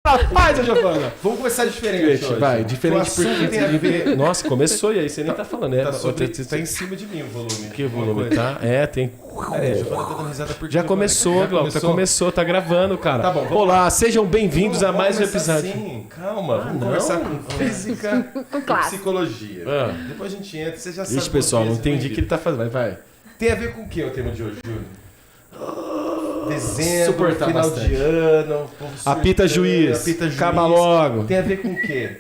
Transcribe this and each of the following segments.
Rapaz, Giovana, vamos começar diferente hoje. Vai, diferente porque tem a ver... Nossa, começou e aí você nem tá falando, né? Tá em cima de mim o volume. Que volume, tá? É, tem... A Giovana tá dando risada porque... Já começou, Glauco, começou, tá gravando, cara. Tá bom, olá, sejam bem-vindos a mais um episódio. Sim, calma, vamos conversar com física e psicologia. Ah. Depois a gente entra, você já sabe. Ixi, pessoal, não entendi o que ele tá fazendo. Vai. Tem a ver com o que o tema de hoje, Júlio? Dezembro, Suportar final bastante. de ano, povo Apita juiz, apita juiz. acaba logo. Tem a ver com o quê?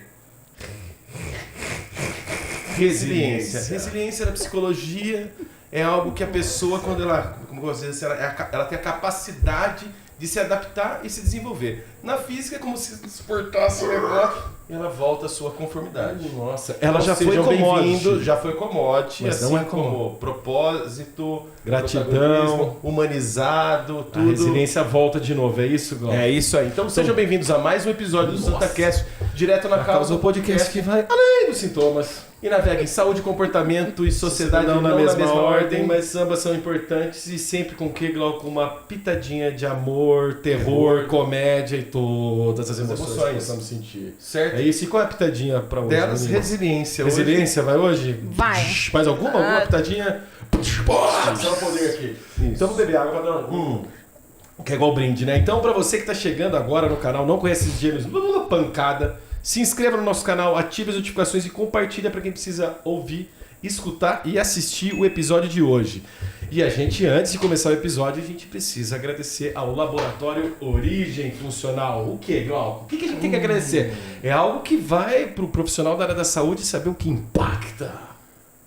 Resiliência. Resiliência na psicologia é algo que a pessoa, quando ela, como você disse, ela tem a capacidade de se adaptar e se desenvolver. Na física é como se suportasse o negócio e ela volta à sua conformidade. Nossa, ela já foi Sejam bem-vindos, commodity. já foi commodity, Mas assim não é como propósito, gratidão, protagonismo, humanizado, A tudo. resiliência volta de novo, é isso, Glauco? É isso aí. Então sejam bem-vindos a mais um episódio do SantaCast, direto na causa, o podcast que vai além dos sintomas. E navega em saúde, comportamento e sociedade Não não na mesma ordem, mas ambas são importantes e sempre com que, Glauco, com uma pitadinha de amor, terror, comédia e todas as emoções que emoções. possamos sentir. certo? É isso. E qual é a pitadinha pra hoje? Delas, menina? resiliência. Resiliência vai hoje? Vai. Mais alguma? Alguma pitadinha? Só o poder aqui. Isso. Então vou beber água pra dar que é igual brinde, né? Então pra você que tá chegando agora no canal, não conhece esses gêneros, pancada, se inscreva no nosso canal, ative as notificações e compartilha pra quem precisa ouvir, escutar e assistir o episódio de hoje. E a gente, antes de começar o episódio, a gente precisa agradecer ao Laboratório Origem Funcional. O que, Glauco? O que a gente tem que agradecer? É algo que vai pro profissional da área da saúde saber o que impacta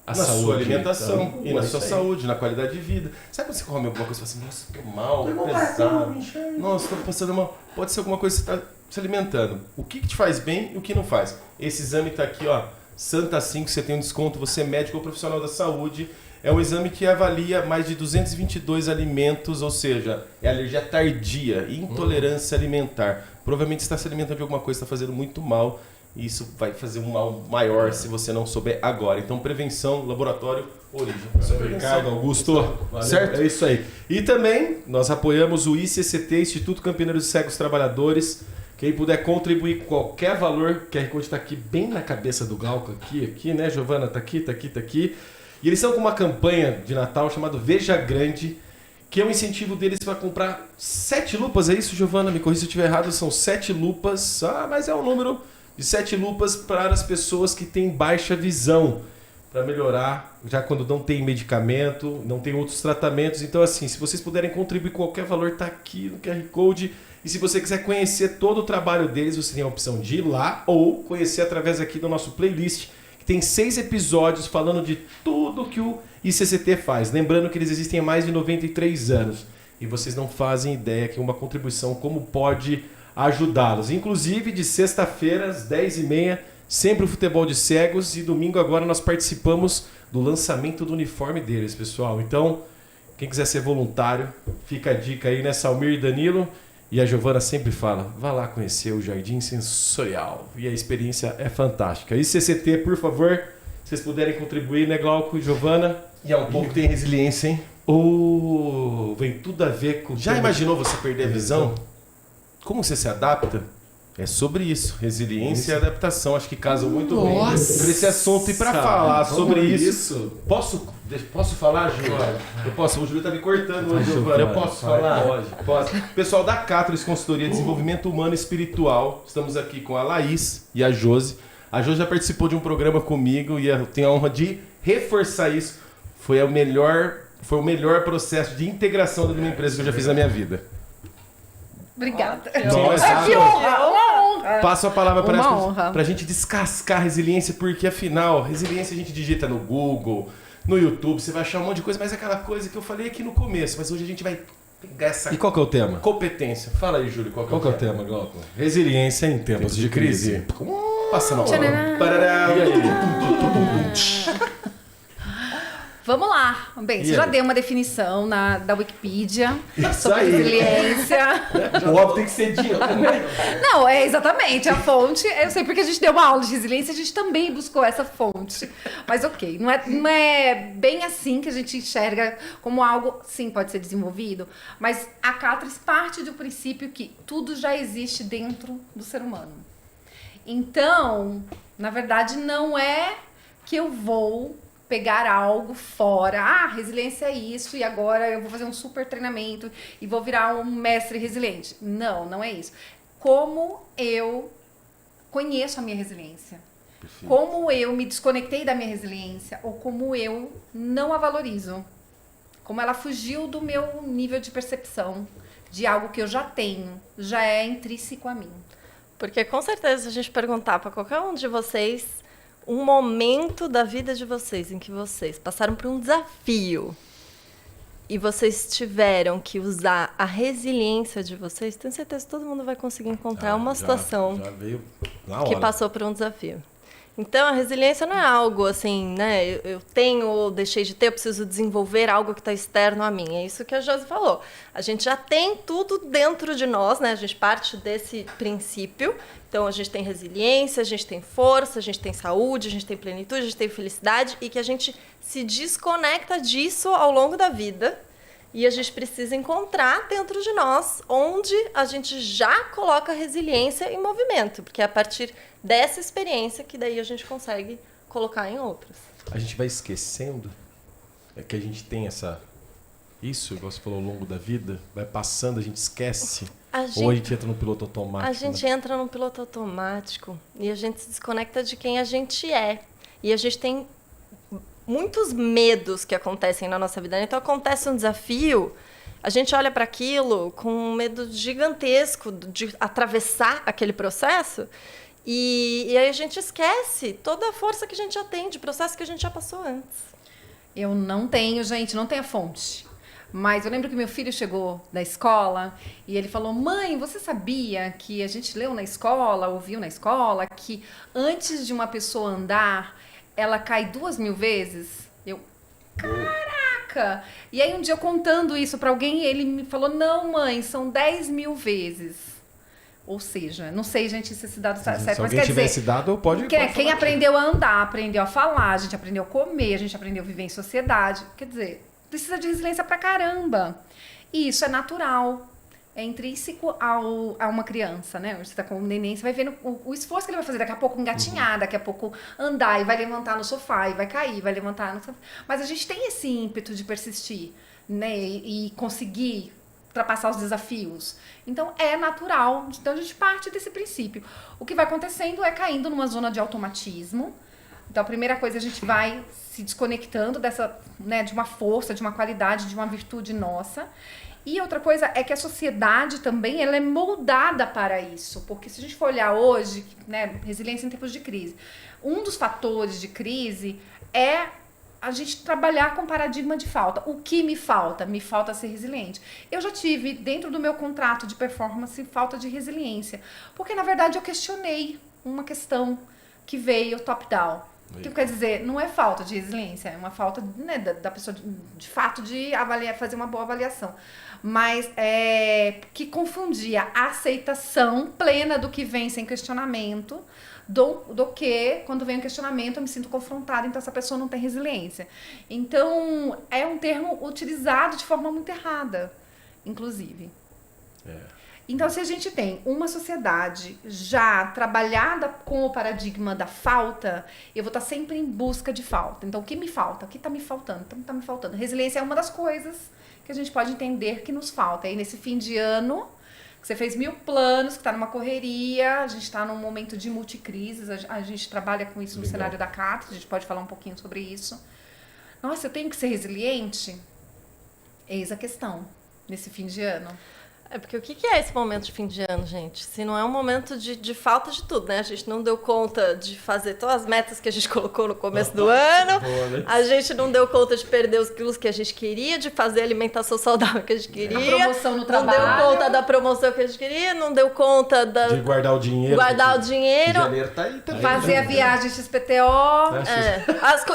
a na saúde. sua alimentação Então, e na é sua isso aí. saúde, na qualidade de vida. Sabe quando você come alguma coisa e fala assim, nossa, tô mal, pesado. Nossa, tô passando mal. Pode ser alguma coisa que você está se alimentando. O que te faz bem e o que não faz. Esse exame tá aqui, ó, Santa 5, você tem um desconto, você é médico ou profissional da saúde. É um exame que avalia mais de 222 alimentos, ou seja, é alergia tardia e intolerância alimentar. Provavelmente você está se alimentando de alguma coisa, está fazendo muito mal. E isso vai fazer um mal maior se você não souber agora. Então, prevenção, laboratório, origem. Obrigado, Augusto. Valeu. Certo? É isso aí. E também, nós apoiamos o ICCT, Instituto Campineiro de Cegos Trabalhadores. Quem puder contribuir com qualquer valor, o QR Code está aqui bem na cabeça do Glauco, aqui, né, Giovana? Tá aqui. E eles estão com uma campanha de Natal chamada Veja Grande, que é um incentivo deles para comprar 7 lupas. É isso, Giovana? Me corrija se eu estiver errado, são 7 lupas. Mas é um número de 7 lupas para as pessoas que têm baixa visão, para melhorar, já quando não tem medicamento, não tem outros tratamentos. Então, assim, se vocês puderem contribuir com qualquer valor, tá aqui no QR Code. E se você quiser conhecer todo o trabalho deles, você tem a opção de ir lá ou conhecer através aqui do nosso playlist, que tem 6 episódios falando de tudo que o ICCT faz. Lembrando que eles existem há mais de 93 anos. E vocês não fazem ideia que uma contribuição como pode ajudá-los. Inclusive, de sexta-feira, às 10h30, sempre o futebol de cegos. E domingo agora nós participamos do lançamento do uniforme deles, pessoal. Então, quem quiser ser voluntário, fica a dica aí, né, Salmir e Danilo? E a Giovana sempre fala, vá lá conhecer o Jardim Sensorial. E a experiência é fantástica. E CCT, por favor, se vocês puderem contribuir, né, Glauco e Giovana? E é um povo que tem resiliência, hein? Vem tudo a ver com... Já imaginou você perder a visão? Como você se adapta? É sobre isso. Resiliência e adaptação. Acho que casam muito bem para esse assunto. E para falar sobre isso... Posso falar, Giovana? Eu posso. O Júlio tá me cortando hoje, Giovana. Eu posso falar? Pode. Pessoal da Catris Consultoria de Desenvolvimento Humano e Espiritual. Estamos aqui com a Laís e a Josi. A Josi já participou de um programa comigo e eu tenho a honra de reforçar isso. Foi o melhor processo de integração dentro de uma empresa que eu já fiz na minha vida. Obrigada. Nossa, Que honra! passo a palavra para Uma honra. a gente descascar a resiliência, porque afinal, resiliência a gente digita no Google, no YouTube, você vai achar um monte de coisa, mas é aquela coisa que eu falei aqui no começo, mas hoje a gente vai pegar essa E qual que é o tema? competência. Fala aí, Júlio, Qual que é o tema, Glauco? Resiliência em tempos de crise. Passa na hora. Tchananã. Parará. E aí? Vamos lá. Bem, você E já aí? deu uma definição da Wikipedia Isso sobre aí. resiliência. O óbvio tem que ser dito. Não, é exatamente a fonte. Eu sei porque a gente deu uma aula de resiliência, a gente também buscou essa fonte. Mas ok, não é bem assim que a gente enxerga como algo, sim, pode ser desenvolvido, mas a Catris parte do princípio que tudo já existe dentro do ser humano. Então, na verdade, não é que eu vou pegar algo fora. Ah, resiliência é isso e agora eu vou fazer um super treinamento e vou virar um mestre resiliente. Não, não é isso. Como eu conheço a minha resiliência? Como eu me desconectei da minha resiliência ou como eu não a valorizo? Como ela fugiu do meu nível de percepção de algo que eu já tenho, já é intrínseco a mim. Porque com certeza se a gente perguntar para qualquer um de vocês um momento da vida de vocês em que vocês passaram por um desafio e vocês tiveram que usar a resiliência de vocês, tenho certeza que todo mundo vai conseguir encontrar uma situação Já veio na que hora. passou por um desafio. Então, a resiliência não é algo assim, né? Eu tenho ou deixei de ter, eu preciso desenvolver algo que está externo a mim. É isso que a Josi falou. A gente já tem tudo dentro de nós, né? A gente parte desse princípio. Então, a gente tem resiliência, a gente tem força, a gente tem saúde, a gente tem plenitude, a gente tem felicidade e que a gente se desconecta disso ao longo da vida. E a gente precisa encontrar dentro de nós onde a gente já coloca a resiliência em movimento, porque é a partir dessa experiência que daí a gente consegue colocar em outras. A gente vai esquecendo que a gente tem isso, igual você falou, ao longo da vida, vai passando, a gente esquece. Ou a gente entra no piloto automático. A gente entra no piloto automático e a gente se desconecta de quem a gente é. E a gente tem muitos medos que acontecem na nossa vida. Então, acontece um desafio, a gente olha para aquilo com um medo gigantesco de atravessar aquele processo e aí a gente esquece toda a força que a gente já tem de processo que a gente já passou antes. Eu não tenho, gente, não tenho a fonte. Mas eu lembro que meu filho chegou da escola e ele falou: mãe, você sabia que a gente leu na escola, ouviu na escola, que antes de uma pessoa andar, ela cai 2.000 vezes? Eu, caraca! E aí um dia eu contando isso pra alguém, ele me falou: não, mãe, são 10.000 vezes. Ou seja, não sei, gente, se esse dado está certo, Se mas alguém quer tiver dizer... esse dado, pode Quem falar. aprendeu a andar, aprendeu a falar, a gente aprendeu a comer, a gente aprendeu a viver em sociedade. Quer dizer, precisa de resiliência pra caramba. E isso é natural. É intrínseco a uma criança, né? Você tá com um neném, você vai vendo o esforço que ele vai fazer. Daqui a pouco engatinhar, daqui a pouco andar e vai levantar no sofá, e vai cair, vai levantar no sofá. Mas a gente tem esse ímpeto de persistir, né? E conseguir ultrapassar os desafios. Então, é natural. Então, a gente parte desse princípio. O que vai acontecendo é caindo numa zona de automatismo. Então, a primeira coisa, a gente vai se desconectando dessa, né, de uma força, de uma qualidade, de uma virtude nossa. E outra coisa é que a sociedade também ela é moldada para isso. Porque se a gente for olhar hoje, né, resiliência em tempos de crise, um dos fatores de crise é a gente trabalhar com paradigma de falta. O que me falta? Me falta ser resiliente. Eu já tive, dentro do meu contrato de performance, falta de resiliência. Porque, na verdade, eu questionei uma questão que veio top-down. O que quer dizer? Não é falta de resiliência, é uma falta, né, da pessoa, de fato, de avaliar, fazer uma boa avaliação. Mas que confundia a aceitação plena do que vem sem questionamento do que, quando vem um questionamento, eu me sinto confrontada, então essa pessoa não tem resiliência. Então, é um termo utilizado de forma muito errada, inclusive. Então, se a gente tem uma sociedade já trabalhada com o paradigma da falta, eu vou estar sempre em busca de falta. Então, o que me falta? O que está me faltando? Então, está me faltando. Resiliência é uma das coisas que a gente pode entender que nos falta. E aí, nesse fim de ano, que você fez 1000 planos, que está numa correria, a gente está num momento de multicrises, a gente trabalha com isso no cenário da Catris, a gente pode falar um pouquinho sobre isso. Nossa, eu tenho que ser resiliente? Eis a questão, nesse fim de ano. É porque o que é esse momento de fim de ano, gente? Se não é um momento de falta de tudo, né? A gente não deu conta de fazer todas as metas que a gente colocou no começo do ano. Boa, né? A gente não deu conta de perder os quilos que a gente queria, de fazer a alimentação saudável que a gente queria. A promoção no Não trabalho. deu conta da promoção que a gente queria, não deu conta De guardar o dinheiro. guardar o porque dinheiro. Janeiro tá aí também. Fazer a viagem XPTO.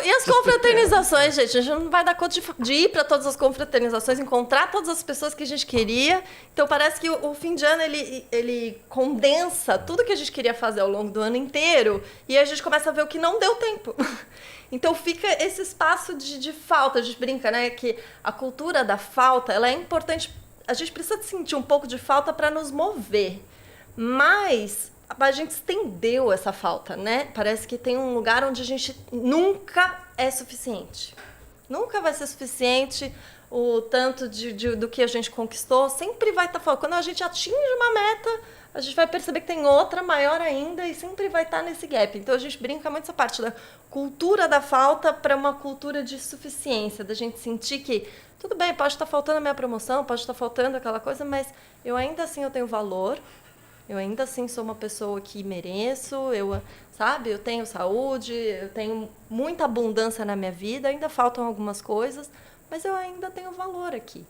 E as confraternizações, gente? A gente não vai dar conta de ir para todas as confraternizações, encontrar todas as pessoas que a gente queria. Então, parece que o fim de ano, ele condensa tudo que a gente queria fazer ao longo do ano inteiro e a gente começa a ver o que não deu tempo. Então, fica esse espaço de falta. A gente brinca, né? Que a cultura da falta, ela é importante. A gente precisa sentir um pouco de falta para nos mover. Mas a gente estendeu essa falta, né? Parece que tem um lugar onde a gente nunca é suficiente. Nunca vai ser suficiente o tanto do que a gente conquistou. Sempre vai estar faltando. Quando a gente atinge uma meta, a gente vai perceber que tem outra maior ainda e sempre vai estar nesse gap. Então, a gente brinca muito essa parte da cultura da falta para uma cultura de suficiência, da gente sentir que tudo bem, pode estar faltando a minha promoção, pode estar faltando aquela coisa, mas eu ainda assim eu tenho valor. Eu ainda assim sou uma pessoa que mereço, sabe? Eu tenho saúde, eu tenho muita abundância na minha vida, ainda faltam algumas coisas, mas eu ainda tenho valor aqui.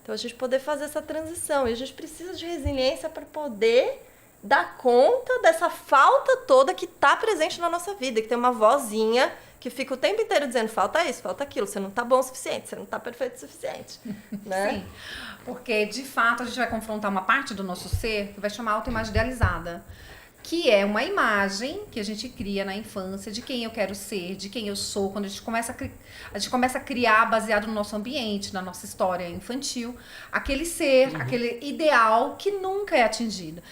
Então, a gente poder fazer essa transição. E a gente precisa de resiliência para poder dar conta dessa falta toda que está presente na nossa vida, que tem uma vozinha que fica o tempo inteiro dizendo falta isso, falta aquilo, você não está bom o suficiente, você não está perfeito o suficiente. Né? Sim, porque de fato a gente vai confrontar uma parte do nosso ser que vai chamar autoimagem idealizada, que é uma imagem que a gente cria na infância de quem eu quero ser, de quem eu sou, quando a gente começa a criar baseado no nosso ambiente, na nossa história infantil, aquele ser, aquele ideal que nunca é atingido.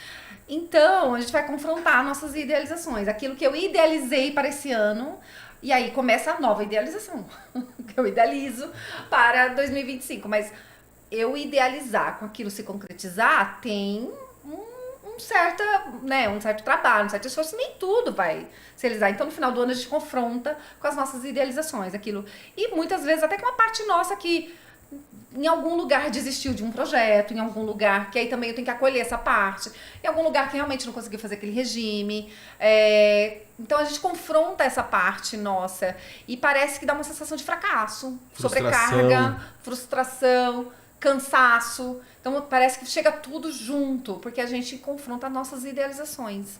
Então, a gente vai confrontar nossas idealizações, aquilo que eu idealizei para esse ano. E aí começa a nova idealização, que eu idealizo para 2025. Mas eu idealizar com aquilo se concretizar tem um certo trabalho, um certo esforço. Nem tudo vai se realizar. Então, no final do ano, a gente confronta com as nossas idealizações. Aquilo. E muitas vezes até com uma parte nossa que em algum lugar desistiu de um projeto, em algum lugar que aí também eu tenho que acolher essa parte, em algum lugar que realmente não conseguiu fazer aquele regime. Então a gente confronta essa parte nossa e parece que dá uma sensação de fracasso, sobrecarga, frustração, cansaço. Então parece que chega tudo junto, porque a gente confronta nossas idealizações.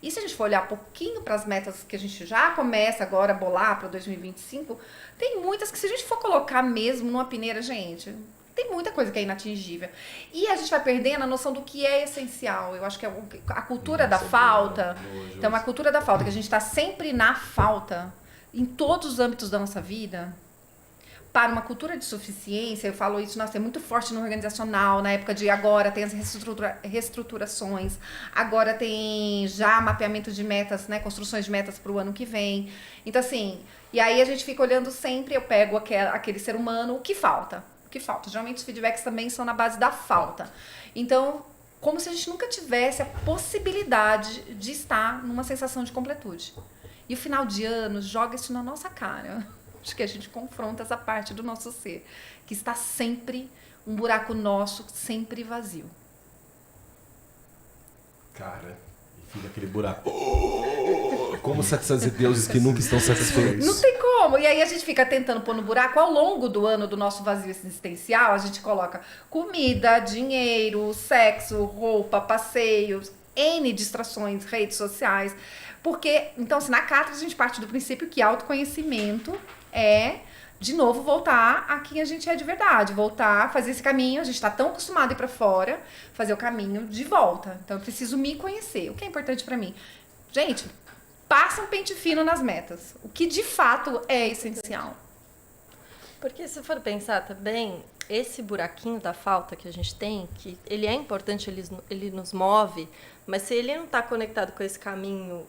E se a gente for olhar um pouquinho para as metas que a gente já começa agora a bolar para 2025, tem muitas que se a gente for colocar mesmo numa peneira, gente, tem muita coisa que é inatingível. E a gente vai perdendo a noção do que é essencial. Eu acho que é a cultura da falta. Então, a cultura da falta, que a gente está sempre na falta, em todos os âmbitos da nossa vida. Para uma cultura de suficiência, eu falo isso, nossa, é muito forte no organizacional, na época de agora tem as reestruturações, agora tem já mapeamento de metas, né, construções de metas para o ano que vem. Então, assim, e aí a gente fica olhando sempre, eu pego aquele ser humano, o que falta? O que falta? Geralmente os feedbacks também são na base da falta. Então, como se a gente nunca tivesse a possibilidade de estar numa sensação de completude. E o final de ano joga isso na nossa cara. Acho que a gente confronta essa parte do nosso ser, que está sempre, um buraco nosso, sempre vazio. Cara, e fica aquele buraco. Como satisfazer deuses que nunca estão satisfeitos? Não tem como. E aí a gente fica tentando pôr no buraco. Ao longo do ano do nosso vazio existencial, a gente coloca comida, dinheiro, sexo, roupa, passeios, N distrações, redes sociais. Porque, então, assim, na Catra a gente parte do princípio que autoconhecimento é, de novo, voltar a quem a gente é de verdade. Voltar a fazer esse caminho. A gente está tão acostumado a ir para fora, fazer o caminho de volta. Então, eu preciso me conhecer. O que é importante para mim? Gente, passa um pente fino nas metas. O que, de fato, é essencial. Porque, se for pensar também, esse buraquinho da falta que a gente tem, que ele é importante, ele nos move, mas se ele não está conectado com esse caminho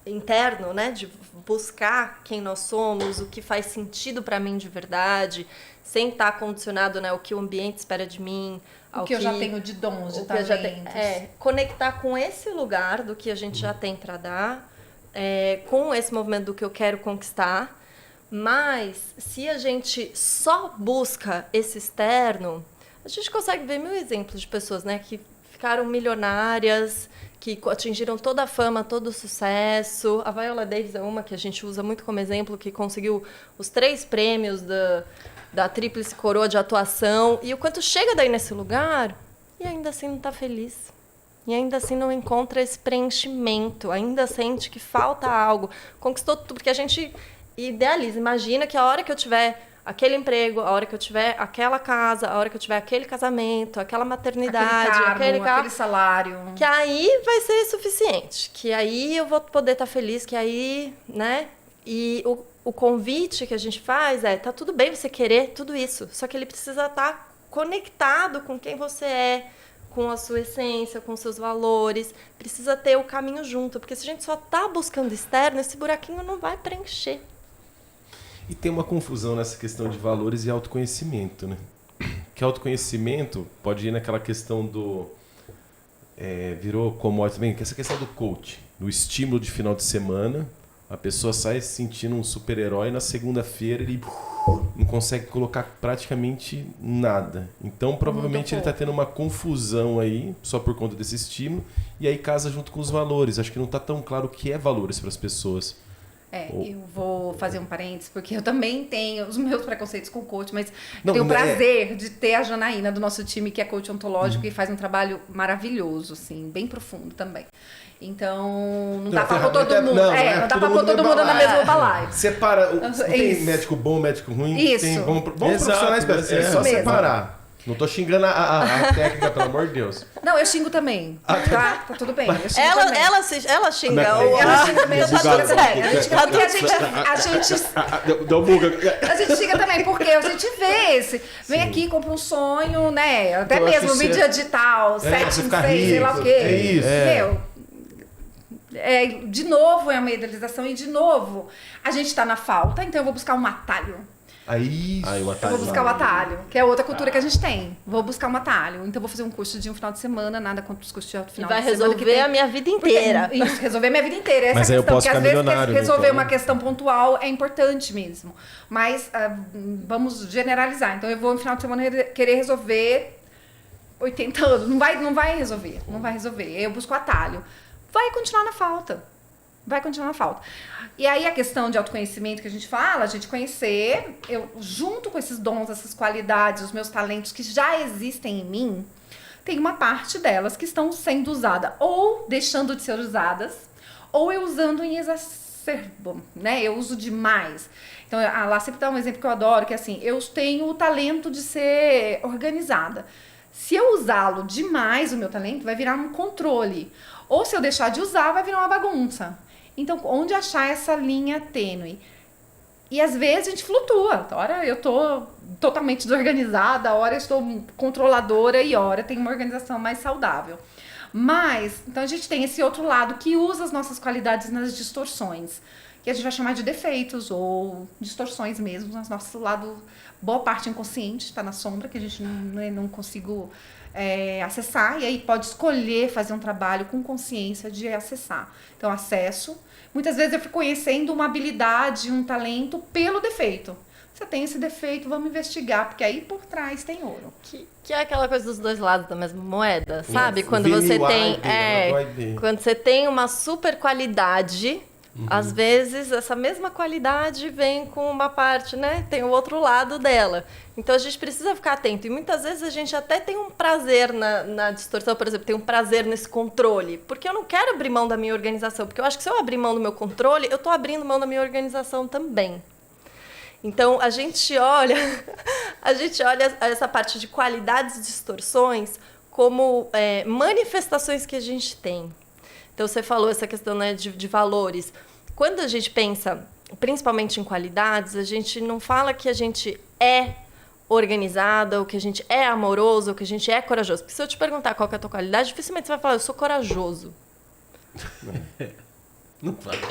interno, né, de buscar quem nós somos, o que faz sentido para mim de verdade, sem estar condicionado, né, o que o ambiente espera de mim, o que eu já tenho de dons, de talentos. Conectar com esse lugar do que a gente já tem para dar, com esse movimento do que eu quero conquistar. Mas se a gente só busca esse externo, A gente consegue ver 1000 exemplos de pessoas, né, que ficaram milionárias, que atingiram toda a fama, todo o sucesso. A Viola Davis é uma que a gente usa muito como exemplo, que conseguiu os 3 prêmios da Tríplice Coroa de atuação. E o quanto chega daí nesse lugar e ainda assim não está feliz. E ainda assim não encontra esse preenchimento, ainda sente que falta algo. Conquistou tudo, porque a gente idealiza, imagina que a hora que eu tiver aquele emprego, a hora que eu tiver aquela casa, a hora que eu tiver aquele casamento, aquela maternidade, aquele cargo, aquele salário. Que aí vai ser suficiente, que aí eu vou poder estar feliz, que aí, né? E o convite que a gente faz tá tudo bem você querer tudo isso, só que ele precisa estar conectado com quem você é, com a sua essência, com os seus valores, precisa ter o caminho junto, porque se a gente só está buscando externo, esse buraquinho não vai preencher. E tem uma confusão nessa questão de valores e autoconhecimento, né? Que autoconhecimento pode ir naquela questão do... virou commodity também, que é essa questão do coach, do estímulo de final de semana, a pessoa sai se sentindo um super-herói, na segunda-feira ele não consegue colocar praticamente nada. Então, provavelmente ele está tendo uma confusão aí, só por conta desse estímulo, e aí casa junto com os valores. Acho que não está tão claro o que é valores para as pessoas. Eu vou fazer um parênteses, porque eu também tenho os meus preconceitos com coach, mas eu tenho o prazer de ter a Janaína do nosso time, que é coach ontológico e faz um trabalho maravilhoso, assim, bem profundo também. Então, não dá pra pôr todo mundo. Não dá pra pôr todo mundo na mesma balaia. Separa. Tem médico bom, médico ruim. Isso. Tem bons profissionais. É só separar. Não tô xingando a técnica, pelo amor de Deus. Não, eu xingo também. Tá tudo bem. Eu xingo ela também. ela xinga. Ela xinga também. Tá tudo certo. A gente xinga também, porque a gente vê esse. Vem aqui, compra um sonho, né? Até mesmo mídia digital, 716, sei lá o quê. É isso. Meu, de novo é uma idealização e de novo a gente tá na falta, então eu vou buscar um atalho. Eu vou buscar o atalho, que é outra cultura que a gente tem. Vou buscar um atalho. Então vou fazer um curso de um final de semana, nada contra os cursos de final de semana. Vai resolver a minha vida inteira. Isso, resolver a minha vida inteira. Essa Mas é a aí eu questão, posso porque às ficar vezes milionário, resolver então, uma questão pontual é importante mesmo. Mas vamos generalizar. Então eu vou no final de semana querer resolver 80 anos. Não vai resolver. Não vai resolver. Eu busco atalho. Vai continuar na falta. E aí a questão de autoconhecimento que a gente fala, a gente conhecer, eu junto com esses dons, essas qualidades, os meus talentos que já existem em mim, tem uma parte delas que estão sendo usadas ou deixando de ser usadas, ou eu usando em exacerbo, né? Eu uso demais. Então, lá sempre dá um exemplo que eu adoro, que é assim, eu tenho o talento de ser organizada. Se eu usá-lo demais, o meu talento, vai virar um controle. Ou se eu deixar de usar, vai virar uma bagunça. Então, onde achar essa linha tênue? E às vezes a gente flutua. Hora eu tô totalmente desorganizada, hora eu estou controladora e hora tem uma organização mais saudável. Mas, então a gente tem esse outro lado que usa as nossas qualidades nas distorções, que a gente vai chamar de defeitos ou distorções mesmo, no nosso lado, boa parte inconsciente, está na sombra, que a gente não consigo acessar, e aí pode escolher fazer um trabalho com consciência de acessar. Então, acesso. Muitas vezes eu fico conhecendo uma habilidade, um talento pelo defeito. Você tem esse defeito, vamos investigar, porque aí por trás tem ouro. Que é aquela coisa dos dois lados da mesma moeda, sabe? Quando você tem quando você tem uma super qualidade, às vezes essa mesma qualidade vem com uma parte, né? Tem o outro lado dela. Então a gente precisa ficar atento. E muitas vezes a gente até tem um prazer na distorção, por exemplo, tem um prazer nesse controle. Porque eu não quero abrir mão da minha organização. Porque eu acho que se eu abrir mão do meu controle, eu estou abrindo mão da minha organização também. Então a gente olha essa parte de qualidades e distorções como manifestações que a gente tem. Então você falou essa questão, né, de valores. Quando a gente pensa principalmente em qualidades, a gente não fala que a gente é organizada, ou que a gente é amoroso, ou que a gente é corajoso. Porque se eu te perguntar qual que é a tua qualidade, dificilmente você vai falar, eu sou corajoso. Não vai.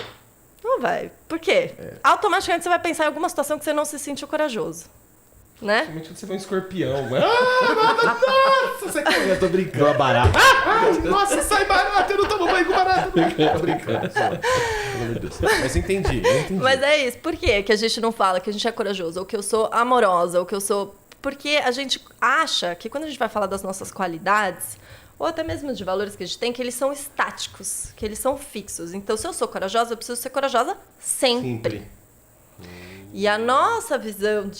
Não vai. Por quê? Automaticamente você vai pensar em alguma situação que você não se sentiu corajoso. Né? Principalmente quando você vê um escorpião. Nossa, você quer? Eu tô brincando. Uma barata. Nossa, sai barata, eu não tomo banho com barata. Tô brincando. Mas entendi. Mas é isso. Por quê que a gente não fala que a gente é corajoso? Ou que eu sou amorosa? Ou que eu sou Porque a gente acha que quando a gente vai falar das nossas qualidades, ou até mesmo de valores que a gente tem, que eles são estáticos, que eles são fixos. Então, se eu sou corajosa, eu preciso ser corajosa sempre. E a nossa visão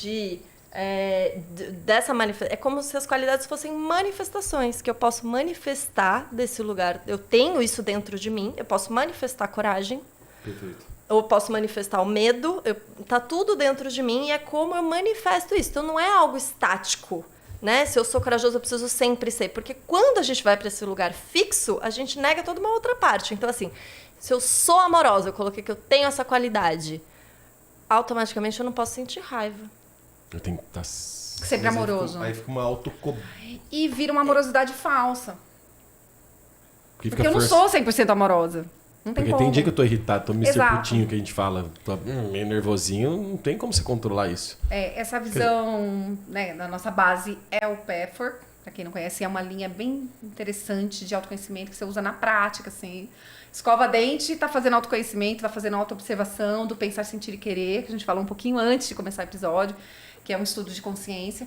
dessa manifestação é como se as qualidades fossem manifestações, que eu posso manifestar desse lugar. Eu tenho isso dentro de mim, eu posso manifestar coragem. Perfeito. Eu posso manifestar o medo, tá tudo dentro de mim e é como eu manifesto isso. Então, não é algo estático, né? Se eu sou corajoso, eu preciso sempre ser. Porque quando a gente vai para esse lugar fixo, a gente nega toda uma outra parte. Então, assim, se eu sou amorosa, eu coloquei que eu tenho essa qualidade, automaticamente eu não posso sentir raiva. Eu tenho que estar... Sempre amoroso. Aí fica uma autocobrança. E vira uma amorosidade falsa. Porque Porque eu não sou 100% amorosa. Não tem Porque como. tem dia que eu tô irritado, tô Mr. Exato. Putinho que a gente fala, tô meio nervosinho, não tem como você controlar isso. Essa visão, né, da nossa base é o PEFOR. Pra quem não conhece, é uma linha bem interessante de autoconhecimento que você usa na prática, assim. Escova dente, tá fazendo autoconhecimento, tá fazendo autoobservação do pensar, sentir e querer, que a gente falou um pouquinho antes de começar o episódio, que é um estudo de consciência.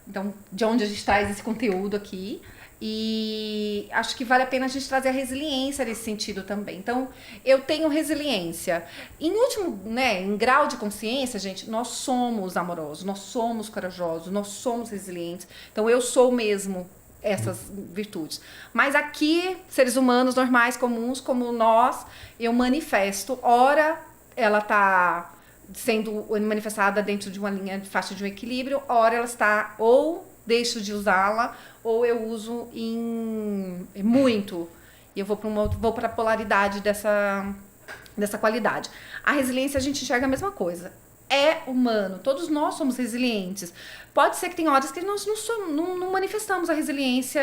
Então, de onde a gente traz esse conteúdo aqui. E acho que vale a pena a gente trazer a resiliência nesse sentido também. Então, eu tenho resiliência. Em último, né, em grau de consciência, gente, nós somos amorosos, nós somos corajosos, nós somos resilientes. Então, eu sou mesmo essas virtudes. Mas aqui, seres humanos normais, comuns, como nós, eu manifesto. Ora, ela está sendo manifestada dentro de uma linha de faixa de um equilíbrio, ora ela está ou deixo de usá-la, ou eu uso em muito. E eu vou para a polaridade dessa qualidade. A resiliência a gente enxerga a mesma coisa. É humano, todos nós somos resilientes. Pode ser que tem horas que nós não manifestamos a resiliência,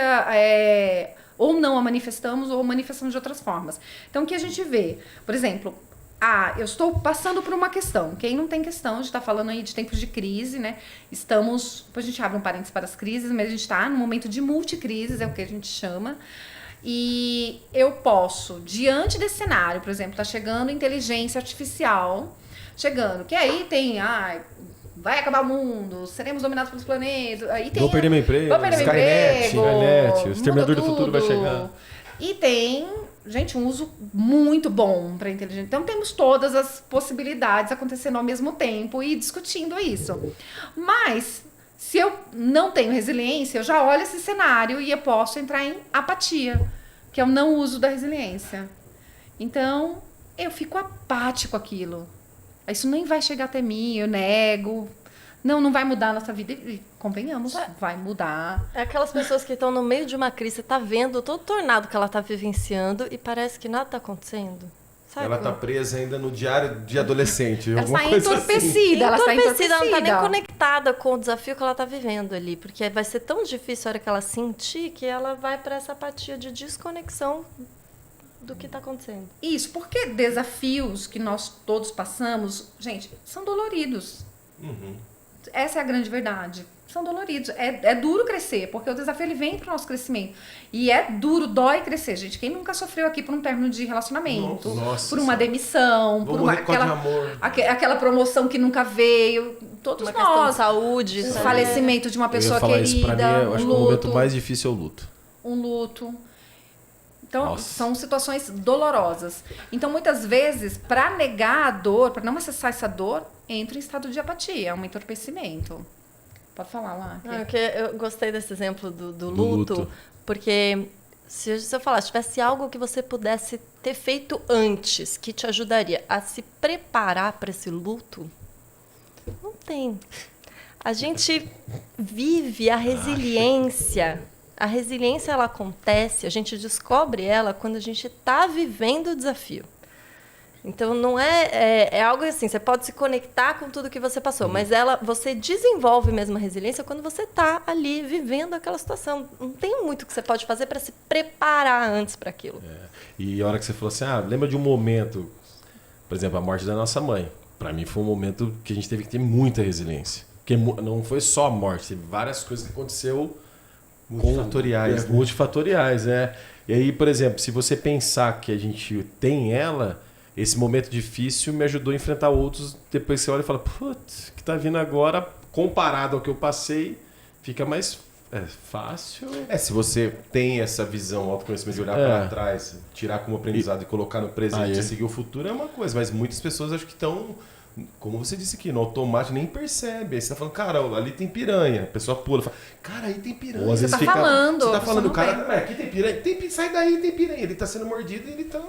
ou não a manifestamos, ou manifestamos de outras formas. Então, o que a gente vê? Por exemplo, eu estou passando por uma questão. Quem não tem questão, a gente está falando aí de tempos de crise, né? Depois a gente abre um parênteses para as crises, mas a gente está num momento de multicrises, é o que a gente chama. E eu posso, diante desse cenário, por exemplo, está chegando inteligência artificial, que aí tem, vai acabar o mundo, seremos dominados pelos planetas, aí tem... Vou perder meu emprego, Skynet, o Exterminador do Futuro vai chegar. E tem... Gente, um uso muito bom para inteligência. Então, temos todas as possibilidades acontecendo ao mesmo tempo e discutindo isso. Mas, se eu não tenho resiliência, eu já olho esse cenário e eu posso entrar em apatia, que é o não uso da resiliência. Então, eu fico apático com aquilo. Isso nem vai chegar até mim, eu nego. Não vai mudar a nossa vida. E, convenhamos, vai mudar. É aquelas pessoas que estão no meio de uma crise, você tá vendo todo o tornado que ela tá vivenciando e parece que nada tá acontecendo. Sabe? Ela tá presa ainda no diário de adolescente. Ela está coisa entorpecida. Ela está entorpecida. Ela não tá nem conectada com o desafio que ela tá vivendo ali. Porque vai ser tão difícil a hora que ela sentir que ela vai para essa apatia de desconexão do que tá acontecendo. Isso, porque desafios que nós todos passamos, gente, são doloridos. Essa é a grande verdade. São doloridos. É duro crescer, porque o desafio ele vem para o nosso crescimento. E é duro, dói crescer, gente. Quem nunca sofreu aqui por um término de relacionamento, por uma demissão, por aquela promoção que nunca veio. Todos uma questão de nós. Saúde, O falecimento de uma pessoa querida. Isso pra mim, eu acho que o momento mais difícil é o luto. Um luto. Então, são situações dolorosas. Então, muitas vezes, para negar a dor, para não acessar essa dor, entra em estado de apatia, é um entorpecimento. Pode falar lá. Eu gostei desse exemplo do luto, porque se eu falasse, tivesse algo que você pudesse ter feito antes, que te ajudaria a se preparar para esse luto, não tem. A gente vive a resiliência. A resiliência, ela acontece, a gente descobre ela quando a gente está vivendo o desafio. Então, não é algo assim, você pode se conectar com tudo que você passou, mas você desenvolve mesmo a resiliência quando você está ali vivendo aquela situação. Não tem muito que você pode fazer para se preparar antes para aquilo. E a hora que você falou assim, lembra de um momento, por exemplo, a morte da nossa mãe. Para mim foi um momento que a gente teve que ter muita resiliência. Porque não foi só a morte, teve várias coisas que aconteceu multifatoriais. Multifatoriais, E aí, por exemplo, se você pensar que a gente tem ela, esse momento difícil me ajudou a enfrentar outros. Depois você olha e fala, putz, o que tá vindo agora comparado ao que eu passei, fica mais fácil. Se você tem essa visão, autoconhecimento de olhar para trás, tirar como aprendizado e colocar no presente e seguir o futuro é uma coisa, mas muitas pessoas acho que estão, como você disse aqui, no automático, nem percebe. Aí você tá falando, cara, ali tem piranha. A pessoa pula, fala, cara, aí tem piranha. Ou às vezes fica... falando. Você tá falando, cara, aqui tem piranha, sai daí, tem piranha. Ele tá sendo mordido e ele tá...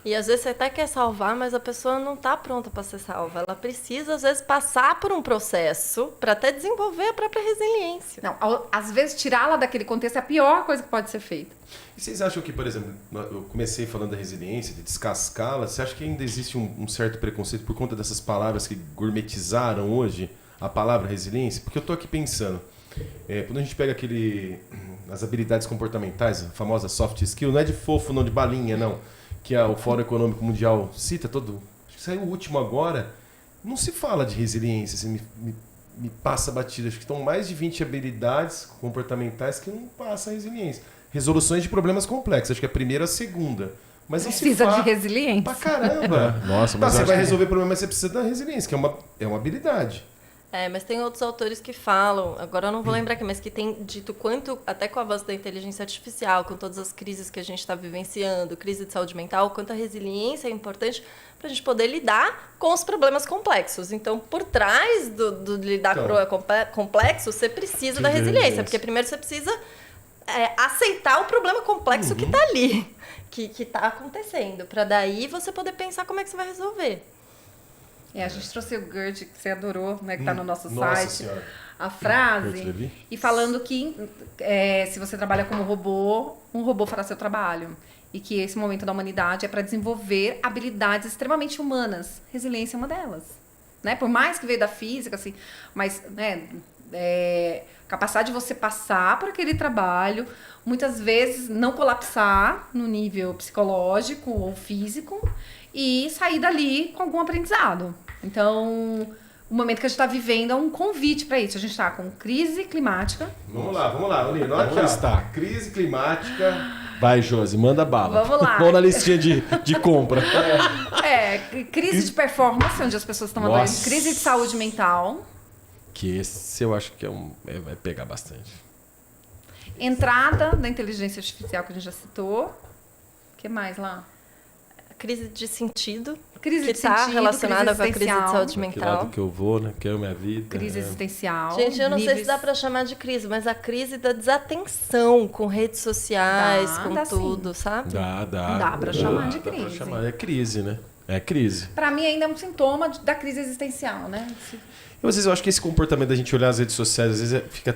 E às vezes você até quer salvar, mas a pessoa não está pronta para ser salva. Ela precisa, às vezes, passar por um processo para até desenvolver a própria resiliência. Não, às vezes, tirá-la daquele contexto é a pior coisa que pode ser feita. E vocês acham que, por exemplo, eu comecei falando da resiliência, de descascá-la, você acha que ainda existe um certo preconceito por conta dessas palavras que gourmetizaram hoje a palavra resiliência? Porque eu tô aqui pensando, quando a gente pega as habilidades comportamentais, a famosa soft skill, não é de fofo, não de balinha, não. Que o Fórum Econômico Mundial cita todo... Acho que saiu o último agora. Não se fala de resiliência, assim, me passa batida. Acho que estão mais de 20 habilidades comportamentais que não passam a resiliência. Resoluções de problemas complexos. Acho que é a primeira e a segunda. Mas precisa de resiliência. Pra caramba. Nossa, mas você vai resolver problemas, mas você precisa da resiliência, que é uma habilidade. Mas tem outros autores que falam, agora eu não vou lembrar aqui, mas que tem dito quanto, até com o avanço da inteligência artificial, com todas as crises que a gente está vivenciando, crise de saúde mental, quanto a resiliência é importante para a gente poder lidar com os problemas complexos. Então, por trás do lidar com o problema complexo, você precisa da resiliência, porque primeiro você precisa aceitar o problema complexo que está ali, que está acontecendo, para daí você poder pensar como é que você vai resolver. A gente trouxe o Gerd, que você adorou, né, que está no nosso site, senhora. A frase, e falando que se você trabalha como robô, um robô fará seu trabalho. E que esse momento da humanidade é para desenvolver habilidades extremamente humanas. Resiliência é uma delas. Né? Por mais que veio da física, assim, mas capacidade de você passar por aquele trabalho, muitas vezes não colapsar no nível psicológico ou físico, e sair dali com algum aprendizado. Então, o momento que a gente está vivendo é um convite para isso. A gente está com crise climática. Vamos lá, Olino. Onde está? Crise climática. Vai, Josi, manda bala. Vamos lá. Vamos na listinha de compra. Crise de performance, onde as pessoas estão mandando. Crise de saúde mental. Que esse eu acho que vai pegar bastante. Entrada da inteligência artificial, que a gente já citou. O que mais lá? Crise de sentido, que está relacionada com a crise de saúde mental. Que lado que eu vou, né? Quero minha vida. Crise existencial. Gente, eu não sei se dá para chamar de crise, mas a crise da desatenção com redes sociais, com tudo, sim. Sabe? Dá para chamar de crise. Dá pra chamar. É crise, né? É crise. Para mim ainda é um sintoma da crise existencial, né? Às vezes eu acho que esse comportamento da gente olhar as redes sociais, às vezes fica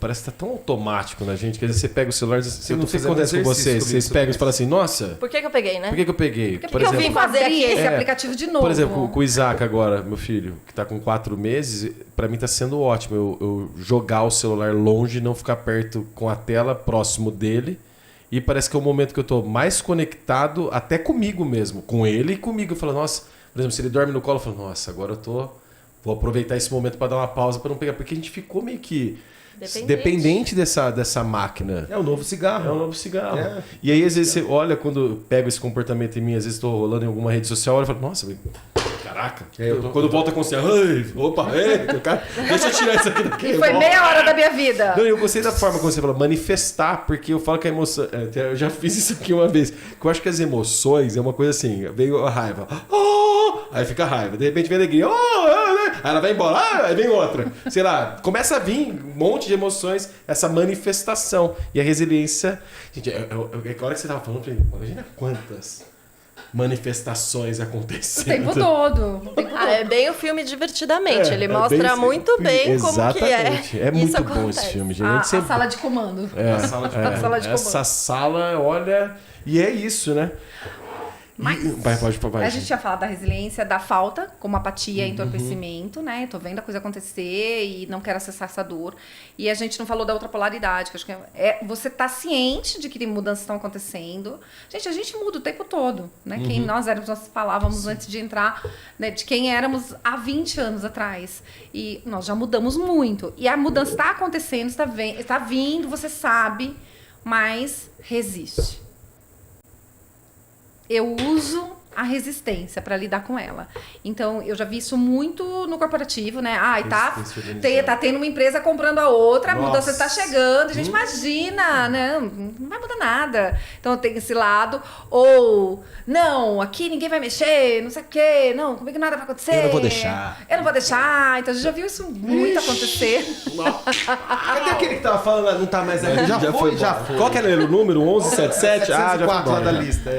parece que tá tão automático na gente, que às vezes você pega o celular, eu não sei o que acontece com vocês pegam e falam assim, nossa... Por que eu peguei, né? Por que eu peguei? Por exemplo, eu vim fazer aqui esse aplicativo de novo? Por exemplo, com o Isaac agora, meu filho, que tá com 4 meses, pra mim tá sendo ótimo eu jogar o celular longe, não ficar perto com a tela, próximo dele, e parece que é o momento que eu tô mais conectado até comigo mesmo, com ele e comigo. Eu falo, nossa, por exemplo, se ele dorme no colo, eu falo, nossa, agora eu vou aproveitar esse momento para dar uma pausa para não pegar, porque a gente ficou meio que dependente dessa máquina. É o novo cigarro. É o novo cigarro. E aí, às vezes, você olha, quando eu pego esse comportamento em mim, às vezes estou rolando em alguma rede social, eu falo, nossa, caraca. Quando volta a consciência, deixa eu tirar isso aqui daqui. E foi meia hora da minha vida. Não, eu gostei da forma como você falou, manifestar, porque eu falo que a emoção... Eu já fiz isso aqui uma vez, que eu acho que as emoções é uma coisa assim, veio a raiva, aí fica a raiva, de repente vem a alegria, aí ela vai embora, aí vem outra. Sei lá, começa a vir um monte de emoções, essa manifestação. E a resiliência... Gente, a hora que você tava falando, eu falei, imagina quantas manifestações acontecendo. O tempo todo. É bem o filme Divertidamente. Ele mostra muito bem como que é. É muito bom esse filme, gente. A sala de comando. A sala de comando. Essa sala, olha... E é isso, né? Mas vai, a gente tinha falado da resiliência, da falta, como apatia, entorpecimento, né? Tô vendo a coisa acontecer e não quero acessar essa dor. E a gente não falou da outra polaridade, que acho que você tá ciente de que mudanças estão acontecendo. Gente, a gente muda o tempo todo, né? Quem nós éramos, nós falávamos antes de entrar, né? De quem éramos há 20 anos atrás. E nós já mudamos muito. E a mudança está acontecendo, está vindo, você sabe, mas resiste. Eu uso a resistência para lidar com ela. Então, eu já vi isso muito no corporativo, né? Tá tendo uma empresa comprando a outra, a mudança está chegando. A gente imagina, não vai mudar nada. Então, tem esse lado. Ou, não, aqui ninguém vai mexer, não sei o quê. Não, comigo nada vai acontecer. Eu não vou deixar. Então, a gente já viu isso muito acontecer. Cadê aquele que tava falando? Não tá mais aqui. Já foi. Qual que era o número? 1177? Ah, já foi lá da embora. lista,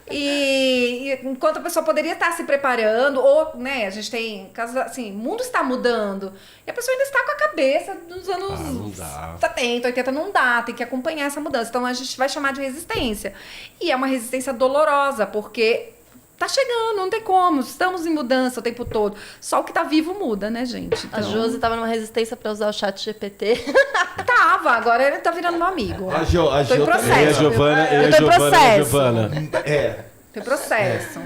E enquanto a pessoa poderia estar se preparando, ou, né, a gente tem casos assim, o mundo está mudando, e a pessoa ainda está com a cabeça dos anos não dá. 70, 80, não dá, tem que acompanhar essa mudança. Então a gente vai chamar de resistência. E é uma resistência dolorosa, porque tá chegando, não tem como, estamos em mudança o tempo todo. Só o que tá vivo muda, né, gente? A Josi tava numa resistência para usar o chat GPT. Agora ele tá virando meu amigo. A Jo Tô em processo. também. E a Giovana, Eu tô em processo. Giovana. Tem processo.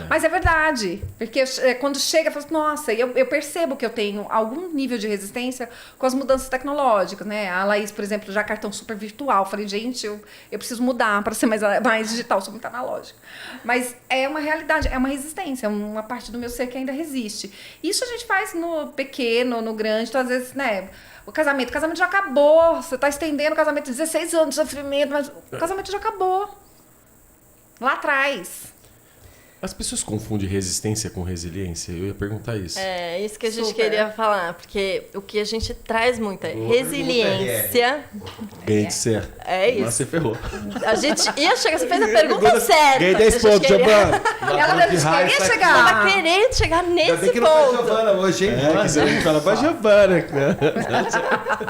Mas é verdade. Porque quando chega, eu falo assim, nossa, eu percebo que eu tenho algum nível de resistência com as mudanças tecnológicas, né? A Laís, por exemplo, já cartão super virtual. Falei, gente, eu preciso mudar para ser mais digital, sou muito analógica. Mas é uma realidade, é uma resistência, uma parte do meu ser que ainda resiste. Isso a gente faz no pequeno, no grande, então às vezes, né? O casamento já acabou, você está estendendo o casamento de 16 anos de sofrimento, mas o casamento já acabou. Lá atrás. As pessoas confundem resistência com resiliência? Eu ia perguntar isso. É isso que a gente Super. queria falar, porque o que a gente traz muito é resiliência. Ganhei de certo. É isso. Mas você ferrou. A gente ia chegar, você fez a pergunta certa. Ganhei 10 A gente pontos, queria- Giovana. Ela queria chegar. Tava querendo chegar Ainda nesse bem que não foi a ponto. Giovana hoje, hein? É, que você fala pra Giovana. Né?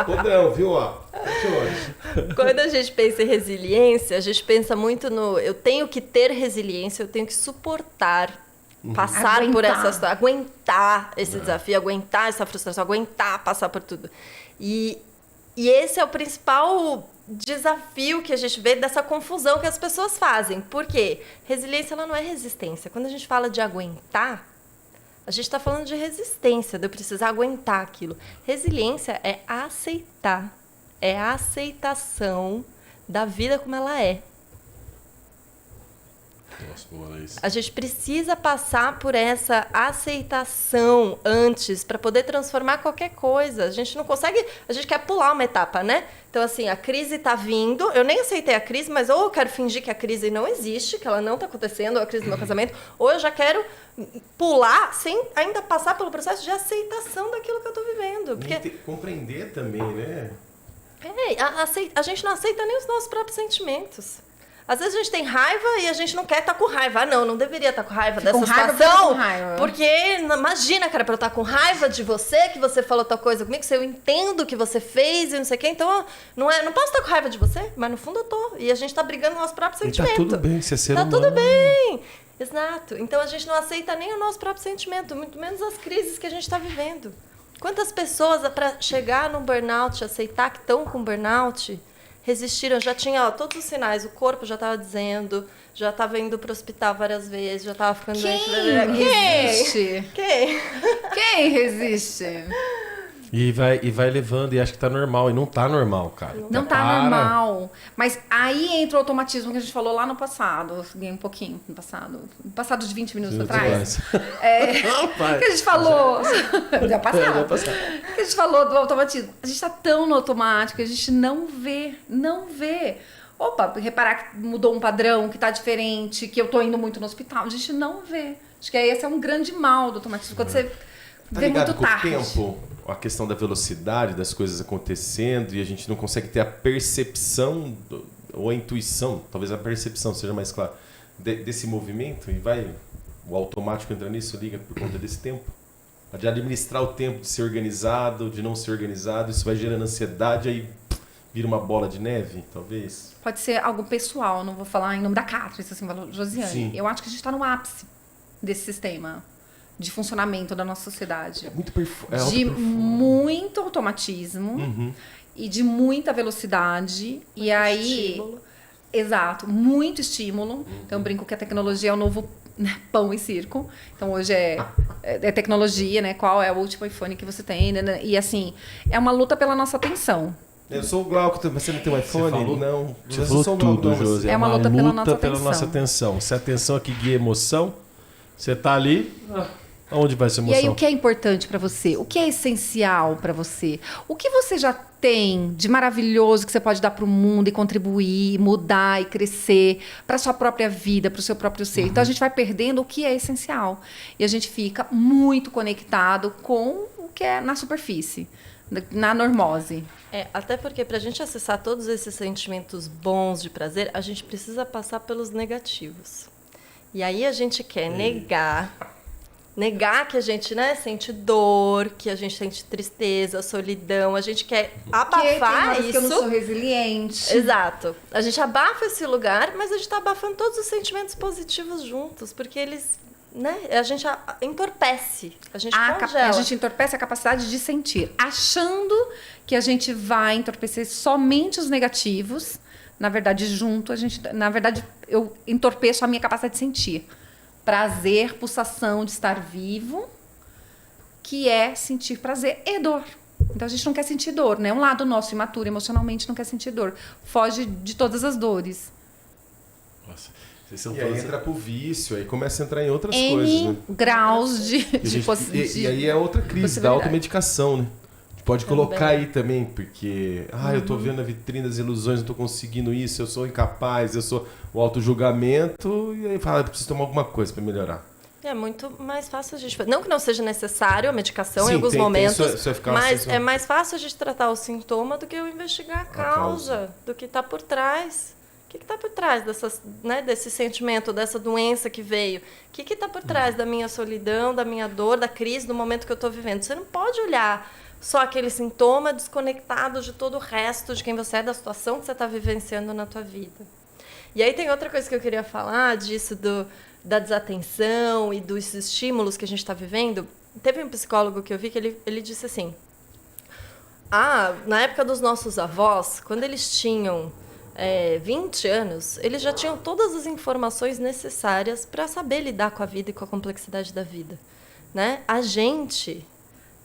Podrão, viu? Ó. Fecha o olho. Quando a gente pensa em resiliência, a gente pensa muito no eu tenho que ter resiliência, eu tenho que suportar, passar por Aguentar. essa situação, aguentar esse desafio, aguentar essa frustração, aguentar passar por tudo. E esse é o principal desafio que a gente vê dessa confusão que as pessoas fazem. Por quê? Resiliência ela não é resistência. Quando a gente fala de aguentar, a gente está falando de resistência, de eu precisar aguentar aquilo. Resiliência é aceitar. É a aceitação da vida como ela é. Nossa, boa, Laís. A gente precisa passar por essa aceitação antes para poder transformar qualquer coisa. A gente não consegue, a gente quer pular uma etapa, né? Então, assim, a crise está vindo, eu nem aceitei a crise, mas ou eu quero fingir que a crise não existe, que ela não está acontecendo, ou a crise do meu casamento, ou eu já quero pular sem ainda passar pelo processo de aceitação daquilo que eu estou vivendo. Porque Compreender também, né? a gente não aceita nem os nossos próprios sentimentos. Às vezes a gente tem raiva e a gente não quer estar com raiva. Ah, não deveria estar com raiva dessa com raiva, situação. com raiva. Porque, imagina, cara, pra eu estar com raiva de você, que você falou tal coisa comigo, se eu entendo o que você fez e não sei o quê, então não posso estar com raiva de você, mas no fundo eu tô. E a gente tá brigando com o nosso próprio E tá sentimento. tudo bem, você é ser Tá humano. tudo bem. Exato. Então a gente não aceita nem o nosso próprio sentimento, muito menos as crises que a gente está vivendo. Quantas pessoas, para chegar no burnout, aceitar que estão com burnout, resistiram? Já tinha todos os sinais, o corpo já estava dizendo, já estava indo para o hospital várias vezes, já estava ficando doente. Quem resiste? Quem? Quem resiste? E vai levando, e acha que tá normal, e não tá normal, cara. Não tá Para. normal. Mas aí entra o automatismo que a gente falou lá no passado. Eu ganhei um pouquinho no passado. No passado de 20 minutos atrás. Que a gente falou. Já passaram. Que a gente falou do automatismo. A gente tá tão no automático, a gente não vê. Opa, reparar que mudou um padrão, que tá diferente, que eu tô indo muito no hospital. A gente não vê. Acho que esse é um grande mal do automatismo. Quando você Tá vê ligado muito com o tarde. tempo, a questão da velocidade das coisas acontecendo e a gente não consegue ter a percepção ou a intuição, talvez a percepção seja mais clara, desse movimento e o automático entra nisso, liga por conta desse tempo. De administrar o tempo, de ser organizado, de não ser organizado, isso vai gerando ansiedade, aí vira uma bola de neve, talvez. Pode ser algo pessoal, não vou falar em nome da Catris, assim, Josiane. Sim. Eu acho que a gente está no ápice desse sistema de funcionamento da nossa sociedade. De muito automatismo e de muita velocidade. E aí. Estímulo. Exato, muito estímulo. Então eu brinco que a tecnologia é o novo pão e circo. Então hoje é tecnologia, né? Qual é o último iPhone que você tem? Né? E assim, é uma luta pela nossa atenção. Eu sou o Glauco, você não tem um iPhone? falou- não. Você Eu falou sou o Glauco, tudo, não, Josi. É uma luta pela nossa atenção. Se a atenção aqui guia emoção, Você tá ali, aonde vai essa E emoção? aí, o que é importante para você? O que é essencial para você? O que você já tem de maravilhoso que você pode dar para o mundo e contribuir, mudar e crescer para sua própria vida, para o seu próprio ser? Então, a gente vai perdendo o que é essencial. E a gente fica muito conectado com o que é na superfície, na normose. Até porque para a gente acessar todos esses sentimentos bons de prazer, a gente precisa passar pelos negativos. E aí a gente quer negar que a gente, né, sente dor, que a gente sente tristeza, solidão, a gente quer abafar isso. Que eu não sou resiliente. Exato. A gente abafa esse lugar, mas a gente está abafando todos os sentimentos positivos juntos, porque eles, né, a gente entorpece, a gente congela. A gente entorpece a capacidade de sentir, achando que a gente vai entorpecer somente os negativos. Na verdade, eu entorpeço a minha capacidade de sentir. Prazer, pulsação de estar vivo, que é sentir prazer e dor. Então, a gente não quer sentir dor, né? Um lado nosso imaturo emocionalmente não quer sentir dor. Foge de todas as dores. Nossa, vocês são E aí todos... entra pro vício, aí começa a entrar em outras N coisas, né? graus de E aí é outra crise da automedicação, né? Pode colocar aí também, porque eu tô vendo a vitrine das ilusões, não tô conseguindo isso, eu sou incapaz, eu sou o auto-julgamento, e aí fala, eu preciso tomar alguma coisa para melhorar. É muito mais fácil a gente... Não que não seja necessário a medicação em Sim, alguns momentos, mas assim, é mais fácil a gente tratar o sintoma do que eu investigar a causa, do que está por trás. O que está por trás desse sentimento, dessa doença que veio? O que está por trás da minha solidão, da minha dor, da crise, do momento que eu estou vivendo? Você não pode olhar só aquele sintoma desconectado de todo o resto de quem você é, da situação que você está vivenciando na tua vida. E aí tem outra coisa que eu queria falar disso, da desatenção e dos estímulos que a gente está vivendo. Teve um psicólogo que eu vi que ele disse assim, na época dos nossos avós, quando eles tinham 20 anos, eles já tinham todas as informações necessárias para saber lidar com a vida e com a complexidade da vida, né? A gente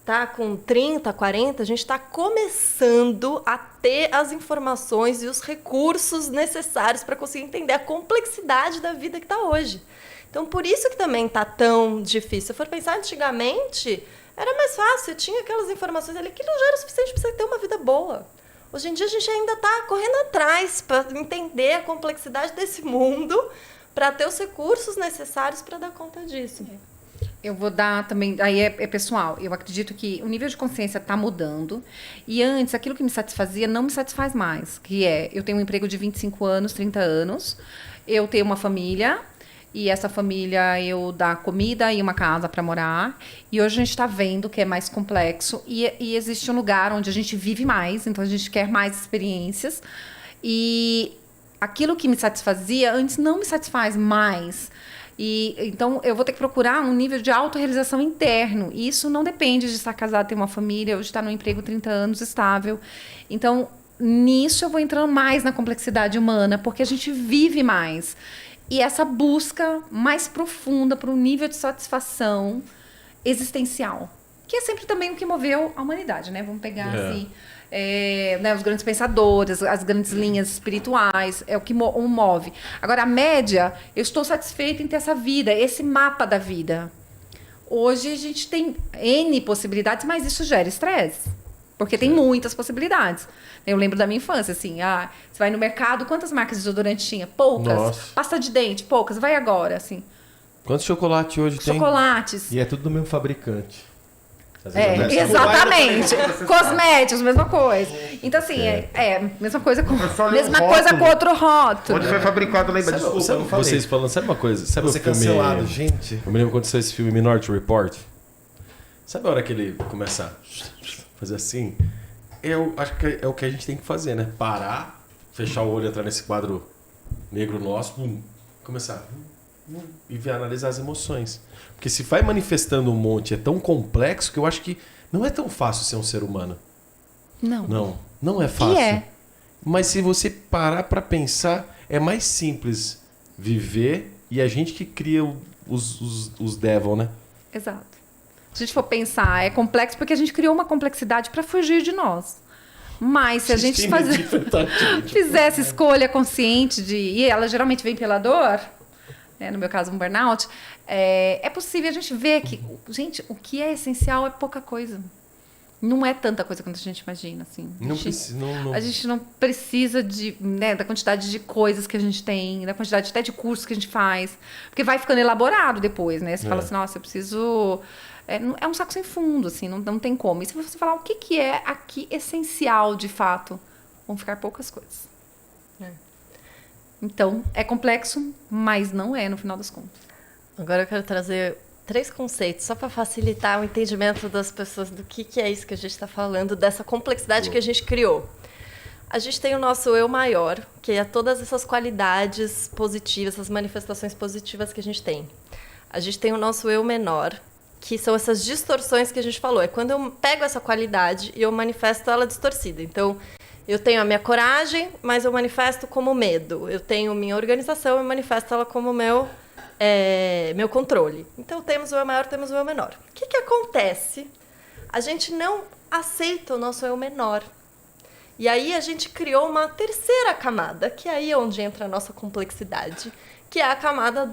tá com 30, 40, a gente está começando a ter as informações e os recursos necessários para conseguir entender a complexidade da vida que está hoje. Então, por isso que também está tão difícil. Se eu for pensar antigamente, era mais fácil, tinha aquelas informações ali que não já era suficiente para você ter uma vida boa. Hoje em dia, a gente ainda está correndo atrás para entender a complexidade desse mundo, para ter os recursos necessários para dar conta disso. Eu vou dar também, aí é pessoal, eu acredito que o nível de consciência está mudando e antes aquilo que me satisfazia não me satisfaz mais, que é, eu tenho um emprego de 25 anos, 30 anos, eu tenho uma família e essa família eu dá comida e uma casa para morar e hoje a gente está vendo que é mais complexo e existe um lugar onde a gente vive mais, então a gente quer mais experiências e aquilo que me satisfazia antes não me satisfaz mais. Então, eu vou ter que procurar um nível de autorrealização interno. E isso não depende de estar casado, ter uma família, ou de estar num emprego 30 anos estável. Então, nisso eu vou entrando mais na complexidade humana, porque a gente vive mais. E essa busca mais profunda para um nível de satisfação existencial, que é sempre também o que moveu a humanidade, né? Vamos pegar assim... né, os grandes pensadores, as grandes linhas espirituais, é o que o move. Agora, a média, eu estou satisfeita em ter essa vida, esse mapa da vida. Hoje a gente tem N possibilidades, mas isso gera estresse. Porque tem muitas possibilidades. Eu lembro da minha infância, assim, você vai no mercado, quantas marcas de desodorante tinha? Poucas. Nossa. Pasta de dente, poucas. Vai agora, assim. Quantos chocolates hoje tem? Chocolates. E é tudo do mesmo fabricante. Exatamente. Cosméticos, mesma coisa. Então, assim, mesma coisa com outro rótulo. Onde foi fabricado, lembra? Desculpa, Sabe não falei. vocês falando, sabe uma coisa? Sabe o Você filme... cancelado, gente. Eu me lembro quando saiu esse filme Minority Report. Sabe a hora que ele começa a fazer assim? Eu acho que é o que a gente tem que fazer, né? Parar, fechar o olho, entrar nesse quadro negro nosso, começar e analisar as emoções. Porque se vai manifestando um monte, é tão complexo que eu acho que não é tão fácil ser um ser humano. Não é fácil. E é. Mas se você parar pra pensar, é mais simples viver e a gente que cria os devil, né? Exato. Se a gente for pensar, é complexo porque a gente criou uma complexidade para fugir de nós. Mas se a gente fizesse escolha consciente e ela geralmente vem pela dor, né, no meu caso, um burnout, é possível a gente ver que, gente, o que é essencial é pouca coisa. Não é tanta coisa quanto a gente imagina, assim. A gente não precisa da quantidade de coisas que a gente tem, da quantidade até de cursos que a gente faz, porque vai ficando elaborado depois, né? Você fala assim, nossa, eu preciso... É um saco sem fundo, assim, não tem como. E se você falar o que é aqui essencial, de fato, vão ficar poucas coisas. Então, é complexo, mas não é, no final das contas. Agora eu quero trazer 3 conceitos, só para facilitar o entendimento das pessoas do que é isso que a gente está falando, dessa complexidade que a gente criou. A gente tem o nosso eu maior, que é todas essas qualidades positivas, essas manifestações positivas que a gente tem. A gente tem o nosso eu menor, que são essas distorções que a gente falou. É quando eu pego essa qualidade e eu manifesto ela distorcida. Então, eu tenho a minha coragem, mas eu manifesto como medo. Eu tenho minha organização e manifesto ela como meu controle. Então, temos o eu maior, temos o eu menor. O que acontece? A gente não aceita o nosso eu menor. E aí a gente criou uma terceira camada, que é aí onde entra a nossa complexidade, que é a camada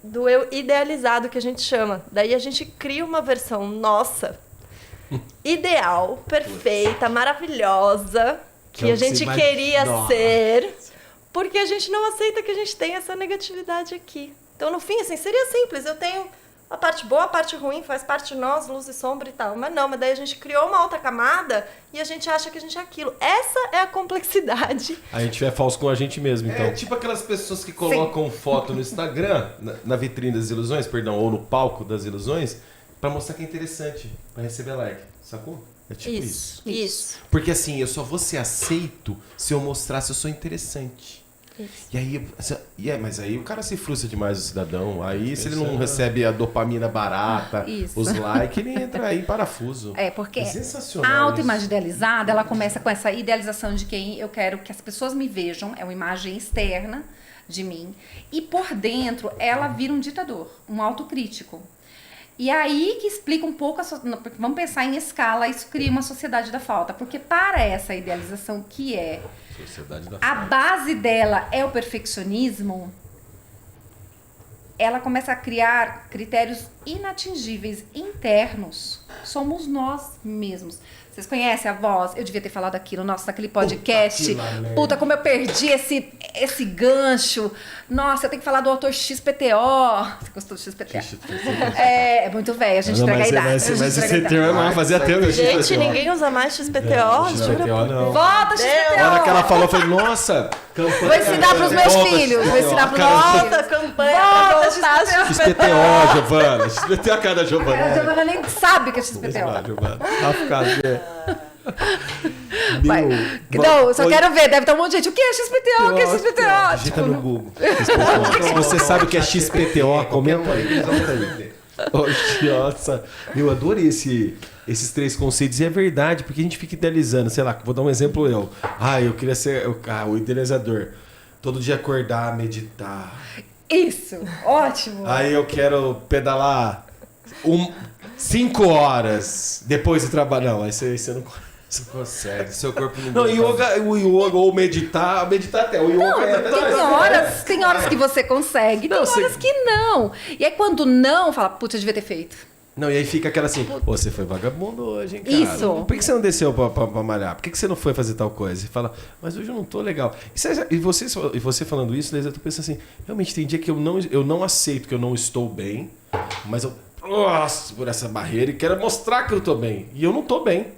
do eu idealizado, que a gente chama. Daí a gente cria uma versão nossa, ideal, perfeita, maravilhosa, que a gente queria ser, porque a gente não aceita que a gente tem essa negatividade aqui. Então, no fim, assim, seria simples. Eu tenho a parte boa, a parte ruim, faz parte de nós, luz e sombra e tal. Mas não, mas daí a gente criou uma outra camada e a gente acha que a gente é aquilo. Essa é a complexidade. A gente é falso com a gente mesmo, então. É tipo aquelas pessoas que colocam foto no Instagram, na vitrine das ilusões, perdão, ou no palco das ilusões, pra mostrar que é interessante, pra receber like. Sacou? É tipo isso. Porque assim, eu só vou ser aceito se eu mostrar se eu sou interessante. Isso. E aí, mas aí o cara se frustra demais, o cidadão. Aí, se ele não recebe a dopamina barata, os likes, ele entra aí em parafuso. Porque sensacional a autoimagem idealizada, ela começa com essa idealização de quem eu quero que as pessoas me vejam, é uma imagem externa de mim. E por dentro, ela vira um ditador, um autocrítico. E aí que explica um pouco, vamos pensar em escala, isso cria uma sociedade da falta. Porque para essa idealização que é... A base dela é o perfeccionismo, ela começa a criar critérios inatingíveis internos. Somos nós mesmos. Vocês conhecem a voz? Eu devia ter falado aquilo, nossa, naquele podcast. Puta, como eu perdi esse gancho. Nossa, eu tenho que falar do autor XPTO. Você gostou do XPTO? É muito velho, a gente entrega a idade. Mas esse termo fazia tempo. Gente, ninguém usa mais XPTO. XPTO não. Volta, XPTO! Na hora que ela falou, eu falei, nossa, campanha. Vou ensinar pros meus filhos. Vou ensinar pros meus filhos. Volta, campanha. Volta, XPTO, Giovana. XPTO é a cara da Giovana. A Giovana nem sabe o que é XPTO. Giovana. Vai ficar... Não, eu só quero ver, deve estar um monte de gente. O que é XPTO? O que é XPTO? Digita no Google. Se você sabe o que é XPTO, comenta aí. Nossa, eu adorei esses 3 conceitos. E é verdade, porque a gente fica idealizando. Sei lá, vou dar um exemplo eu. Eu queria ser o idealizador. Todo dia acordar, meditar. Isso, ótimo. Aí eu quero pedalar 5 horas depois do trabalho. Não, aí você não consegue. Seu corpo não o yoga ou meditar até. O yoga tem horas que você consegue, tem horas que não. E aí quando não, fala, putz, eu devia ter feito. Não, e aí fica aquela assim, você foi vagabundo hoje, hein, cara? Isso. Por que você não desceu pra malhar? Por que você não foi fazer tal coisa? E fala, mas hoje eu não tô legal. E você falando isso, eu tô pensando assim, realmente tem dia que eu não aceito que eu não estou bem, mas eu por essa barreira e quero mostrar que eu tô bem. E eu não tô bem.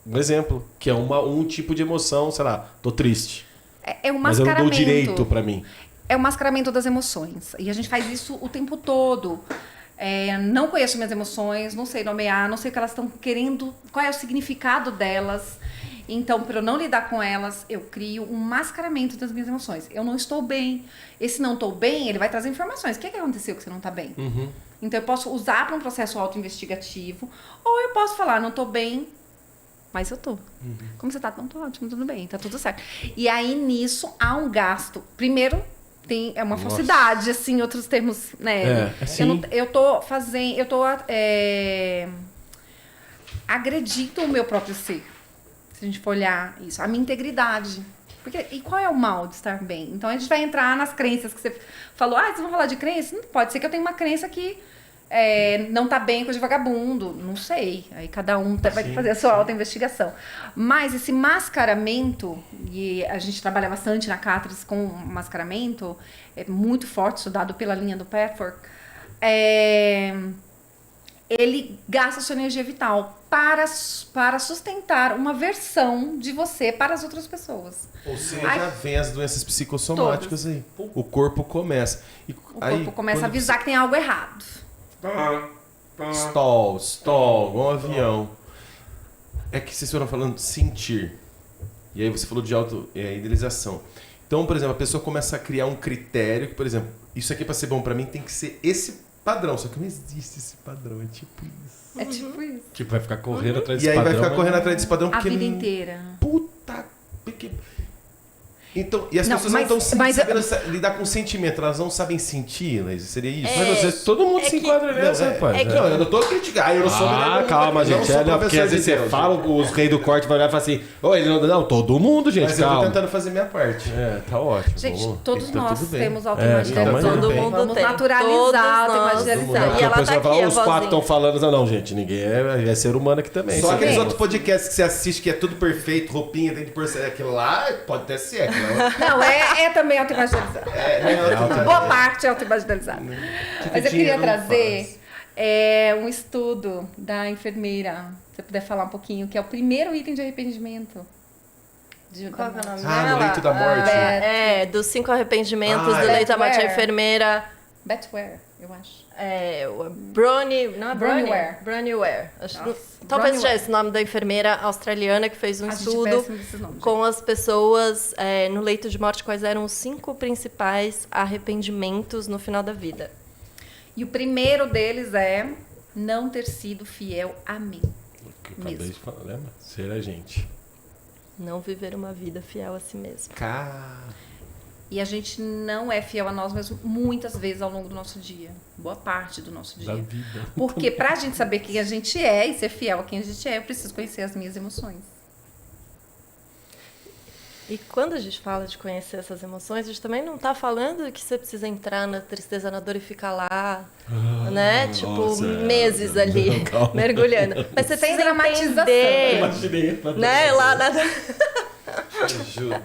Um exemplo, que é um tipo de emoção, sei lá, tô triste. É um mascaramento. Mas eu não dou direito pra mim. É o mascaramento das emoções. E a gente faz isso o tempo todo. Não conheço minhas emoções, não sei nomear, não sei o que elas estão querendo, qual é o significado delas. Então, para eu não lidar com elas, eu crio um mascaramento das minhas emoções. Eu não estou bem. Esse não estou bem, ele vai trazer informações. O que aconteceu que você não está bem? Uhum. Então, eu posso usar para um processo autoinvestigativo, ou eu posso falar, não estou bem, mas eu tô. Uhum. Como você tá? Não tô ótimo, tudo bem, tá tudo certo. E aí, nisso, há um gasto. Primeiro, é uma falsidade, assim, em outros termos, né? Eu tô agredindo o meu próprio ser. Se a gente for olhar isso. A minha integridade. Porque, e qual é o mal de estar bem? Então a gente vai entrar nas crenças que você falou. Vocês vão falar de crença? Não pode ser que eu tenha uma crença que não tá bem, coisa de vagabundo. Não sei. Aí cada um vai fazer a sua auto-investigação. Mas esse mascaramento, e a gente trabalha bastante na Catris com mascaramento, é muito forte, estudado pela linha do Pathwork, ele gasta sua energia vital para sustentar uma versão de você para as outras pessoas. Ou seja, vem as doenças psicossomáticas aí. O corpo começa. O corpo começa a avisar que tem algo errado. Stall, igual um avião. É que vocês foram falando de sentir. E aí você falou de auto-idealização. Então, por exemplo, a pessoa começa a criar um critério que, por exemplo, isso aqui para ser bom para mim tem que ser esse padrão. Só que não existe esse padrão, é tipo isso. É tipo isso. Tipo, vai ficar correndo atrás E desse aí padrão. vai ficar correndo atrás desse padrão A porque... vida inteira. Puta... Porque... Então, e as Não, pessoas mas- não estão mas- sabendo lidar com sentimento, elas não sabem sentir, né? Seria isso? Mas você, todo mundo se enquadra nessa, rapaz. Não, eu não tô criticando, eu não sou... Calma, eu gente. não sou Não, porque professor às vezes de você Deus, fala, os reis do corte vão olhar e falar assim: Ô, ele não, todo mundo, gente, Mas eu tô calma. tentando fazer minha parte. Tá ótimo. Gente, vamos. todos Tá nós tudo bem. temos Então, autoimaginação. tudo Todo bem. mundo Vamos tem. naturalizar Todos a nós. autoimaginação. E ela a pessoa tá fala, aqui, a os quatro vozinha. estão falando, não, gente, ninguém é ser humano aqui também. Só Você aqueles vê? outros podcasts que você assiste que é tudo perfeito, roupinha, tem de pôr aquilo lá, pode até ser aquilo lá. Não, é também autoimaginalizado. Boa parte é autoimaginalizado. Mas eu queria trazer um estudo da enfermeira, se você puder falar um pouquinho, que é o primeiro item de arrependimento. Qual que é o nome Ah, dela? no leito da morte. Dos 5 arrependimentos Ah, do leito da morte. A Betware. enfermeira... Betware, eu acho. Não é Broniware. Broniware. Nossa, Talvez Broniware. seja esse o nome da enfermeira australiana que fez um A gente é estudo péssimo desses nomes, com as pessoas no leito de morte, quais eram os 5 principais arrependimentos no final da vida. E o primeiro deles é não ter sido fiel a mim. Que eu acabei mesmo. de falar, lembra? Ser a gente. Não viver uma vida fiel a si mesmo. E a gente não é fiel a nós mesmos muitas vezes ao longo do nosso dia. Boa parte do nosso Da dia. vida. Porque pra gente saber quem a gente é e ser fiel a quem a gente é, eu preciso conhecer as minhas emoções. E quando a gente fala de conhecer essas emoções, a gente também não tá falando que você precisa entrar na tristeza, na dor e ficar lá, né? Tipo, nossa, meses ali, não, calma. mergulhando. Mas você Sem precisa dramatização. entender, Imaginei. né? Lá na... Ajuda.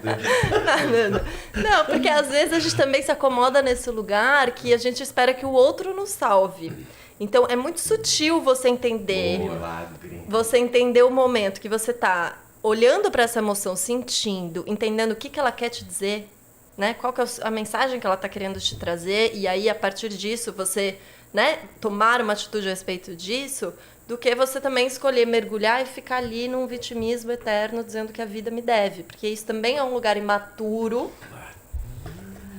Não, porque às vezes a gente também se acomoda nesse lugar que a gente espera que o outro nos salve. Então é muito sutil você entender, você entender o momento que você tá olhando para essa emoção, sentindo, entendendo o que ela quer te dizer, né? Qual que é a mensagem que ela tá querendo te trazer, e aí a partir disso você, né, tomar uma atitude a respeito disso, do que você também escolher mergulhar e ficar ali num vitimismo eterno dizendo que a vida me deve, porque isso também é um lugar imaturo.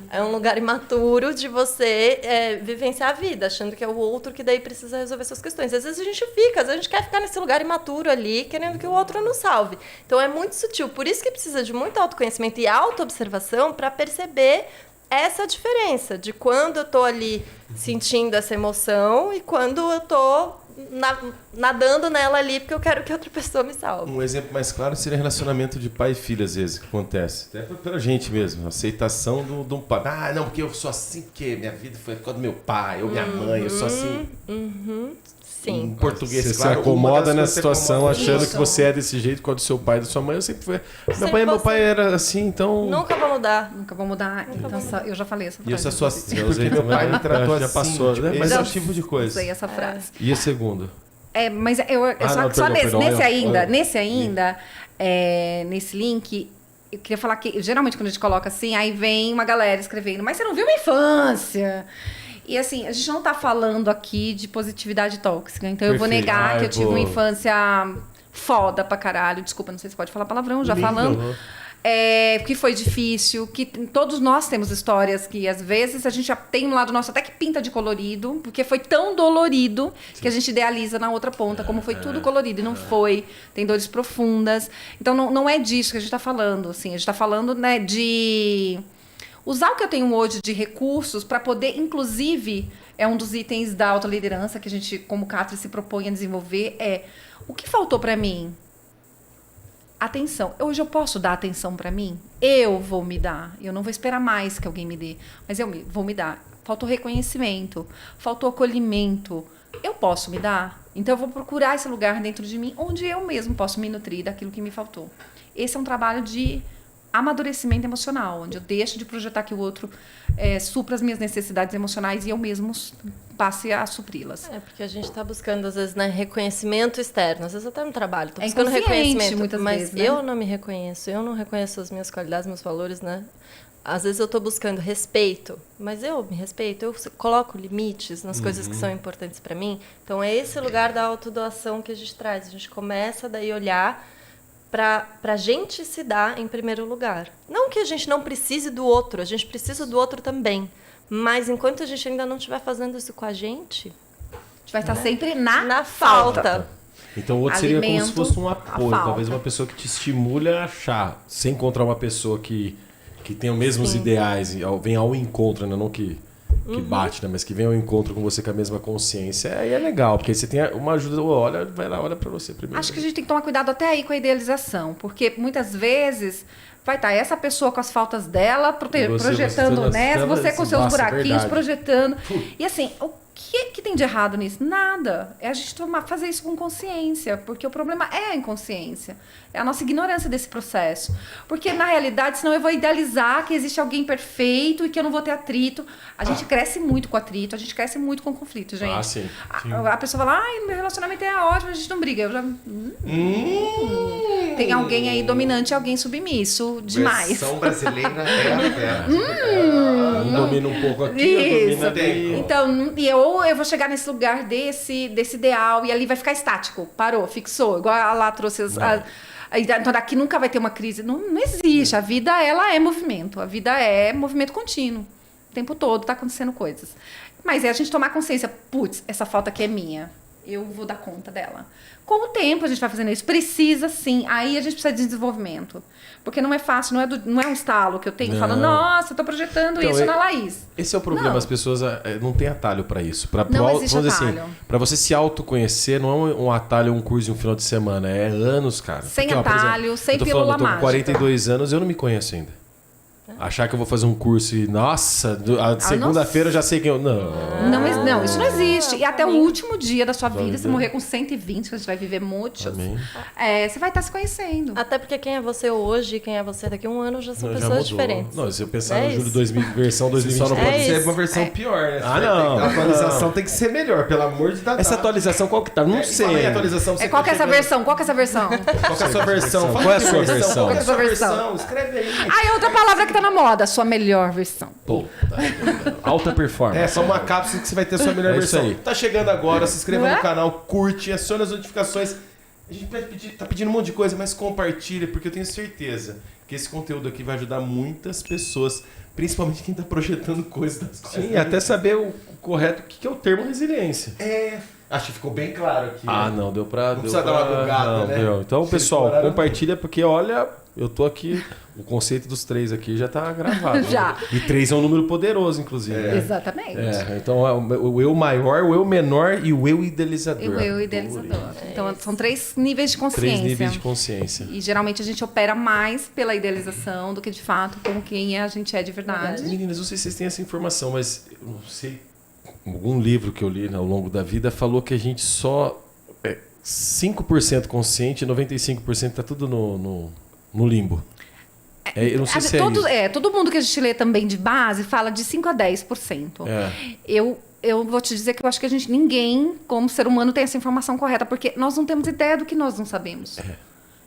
É um lugar imaturo de você vivenciar a vida, achando que é o outro que daí precisa resolver suas questões. Às vezes a gente quer ficar nesse lugar imaturo ali, querendo que o outro nos salve. Então é muito sutil, por isso que precisa de muito autoconhecimento e autoobservação para perceber essa diferença de quando eu tô ali sentindo essa emoção e quando eu tô nadando nela ali porque eu quero que outra pessoa me salve. Um exemplo mais claro seria relacionamento de pai e filho, às vezes, que acontece. Até pela gente mesmo, aceitação de um pai. Ah, não, porque eu sou assim, porque minha vida foi por causa do meu pai, ou minha mãe, eu sou assim. Em Sim. português, Você claro, se acomoda uma das nessa coisas que situação acomoda- achando Isso. que você é desse jeito quando seu pai e da sua mãe. Eu sempre fui. Sempre Meu você. pai era assim, então. Nunca vai mudar. Nunca vou mudar. Então, eu já falei essa E eu frase. sou assim, Eu porque usei meu pai também, me tratou já assim. passou, tipo, né? esse é o Eu tipo de Usei coisa. essa frase. E a segunda? Mas eu só não, só perdão, nesse ainda, nesse link, eu queria falar que geralmente quando a gente coloca assim, aí vem uma galera escrevendo, mas você não viu minha infância? E assim, a gente não tá falando aqui de positividade tóxica, então eu vou Perfeito. negar Ai, que eu tive pô. uma infância foda pra caralho. Desculpa, não sei se pode falar palavrão, já Lindo. falando. Que foi difícil, que todos nós temos histórias que às vezes a gente já tem um lado nosso até que pinta de colorido, porque foi tão dolorido que a gente idealiza na outra ponta, como foi tudo colorido, e não foi. Tem dores profundas. Então não é disso que a gente está falando, assim, a gente está falando, né, de usar o que eu tenho hoje de recursos para poder, inclusive, é um dos itens da autoliderança que a gente, como Catris, se propõe a desenvolver, o que faltou para mim? atenção. Hoje eu posso dar atenção para mim? Eu vou me dar. Eu não vou esperar mais que alguém me dê, mas vou me dar. Faltou reconhecimento, faltou acolhimento. Eu posso me dar? Então eu vou procurar esse lugar dentro de mim onde eu mesmo posso me nutrir daquilo que me faltou. Esse é um trabalho de amadurecimento emocional, onde eu deixo de projetar que o outro supra as minhas necessidades emocionais e eu mesmo passe a supri-las. Porque a gente está buscando, às vezes, né, reconhecimento externo. Às vezes até no trabalho, estou É buscando reconhecimento, muitas mas vezes, né? eu não me reconheço, eu não reconheço as minhas qualidades, meus valores, né? Às vezes eu estou buscando respeito, mas eu me respeito, eu coloco limites nas coisas que são importantes para mim. Então é esse lugar da autodoação que a gente traz. A gente começa daí a olhar para a gente se dar em primeiro lugar. Não que a gente não precise do outro, a gente precisa do outro também. Mas enquanto a gente ainda não estiver fazendo isso com a gente vai estar sempre na falta. Então o outro seria como se Alimento, fosse um a apoio, falta. talvez uma pessoa que te estimule a achar. Você encontrar uma pessoa que tem os mesmos ideais, vem ao encontro, né? Não que bate, né? Mas que vem ao encontro com você com a mesma consciência. Aí é legal, porque aí você tem uma ajuda, olha, vai lá, olha pra você primeiro. Acho que a gente tem que tomar cuidado até aí com a idealização, porque muitas vezes vai estar essa pessoa com as faltas dela, projetando nessa, você com seus buraquinhos, projetando. E assim, o que tem de errado nisso? Nada. É a gente fazer isso com consciência, porque o problema é a inconsciência. É a nossa ignorância desse processo. Porque, na realidade, senão eu vou idealizar que existe alguém perfeito e que eu não vou ter atrito. A gente cresce muito com atrito, a gente cresce muito com conflito, gente. Sim. A pessoa fala, meu relacionamento é ótimo, a gente não briga. Eu já... Tem alguém aí dominante e alguém submisso demais. Versão brasileira é a terra. Um domina um pouco aqui, Isso. domina ali. Então, eu vou chegar nesse lugar desse ideal e ali vai ficar estático. Parou, fixou. Igual a lá trouxe então daqui nunca vai ter uma crise. Não existe. A vida, ela é movimento. A vida é movimento contínuo. O tempo todo tá acontecendo coisas. Mas é a gente tomar consciência. Putz, essa falta aqui é minha. Eu vou dar conta dela. Com o tempo a gente vai fazendo isso. Precisa sim. Aí a gente precisa de desenvolvimento. Porque não é fácil, não é um estalo que eu tenho. Falo, nossa, eu tô projetando Então, isso na Laís. Esse é o problema, Não. as pessoas não têm atalho pra isso. Não existe vamos dizer atalho. assim, pra você se autoconhecer, não é um atalho, um curso em um final de semana, é anos, cara. Sem Porque, por atalho, exemplo, sem eu tô pílula falando, eu tô com mágica. 42 anos, eu não me conheço ainda. Achar que eu vou fazer um curso e, nossa, a segunda-feira eu já sei quem eu... Não, isso não existe. E até o último dia da sua vida, se morrer com 120, que você vai viver muitos, Amém. você vai estar se conhecendo. Até porque quem é você hoje e quem é você daqui a um ano já são Já pessoas mudou. diferentes. Não, se eu pensar É no julho isso. 2000, versão 2020... Só não pode É ser isso. uma versão pior, né? não. A atualização tem que ser melhor, pelo amor de Deus. Essa atualização qual que tá? Não Fala sei. aí, atualização. Qual que é essa versão? Qual que é essa versão? Qual que é a sua versão? Qual é a sua versão? Qual que é a sua versão? versão? Escreve aí. Ah, é outra palavra que tá na moda. Sua melhor versão. Puta, alta performance. É só uma cápsula que você vai ter a sua melhor É isso versão. aí. Tá chegando agora, se inscreva Não é? no canal, curte, acione as notificações. A gente tá pedindo um monte de coisa, mas compartilha, porque eu tenho certeza que esse conteúdo aqui vai ajudar muitas pessoas, principalmente quem tá projetando coisas das coisas. Sim, até saber o correto, o que é o termo resiliência. Acho que ficou bem claro aqui. Ah, né? não, deu pra... Não precisa dar uma bugada, né? Deu. Então, Vocês pessoal, pararam compartilha, porque olha, eu tô aqui, o conceito dos 3 aqui já tá gravado. Já. Né? E 3 é um número poderoso, inclusive. né? Exatamente. Então, o eu maior, o eu menor e o eu idealizador. E o eu idealizador. Então, são 3 níveis de 3 consciência. níveis de consciência. E geralmente a gente opera mais pela idealização do que de fato com quem a gente é de verdade. Meninas, não sei se vocês têm essa informação, mas eu não sei. Algum livro que eu li ao longo da vida falou que a gente só é 5% consciente e 95% tá tudo no limbo. Eu não sei se é isso. Todo mundo que a gente lê também de base fala de 5 a 10%. Eu vou te dizer que eu acho que ninguém, como ser humano, tem essa informação correta, porque nós não temos ideia do que nós não sabemos.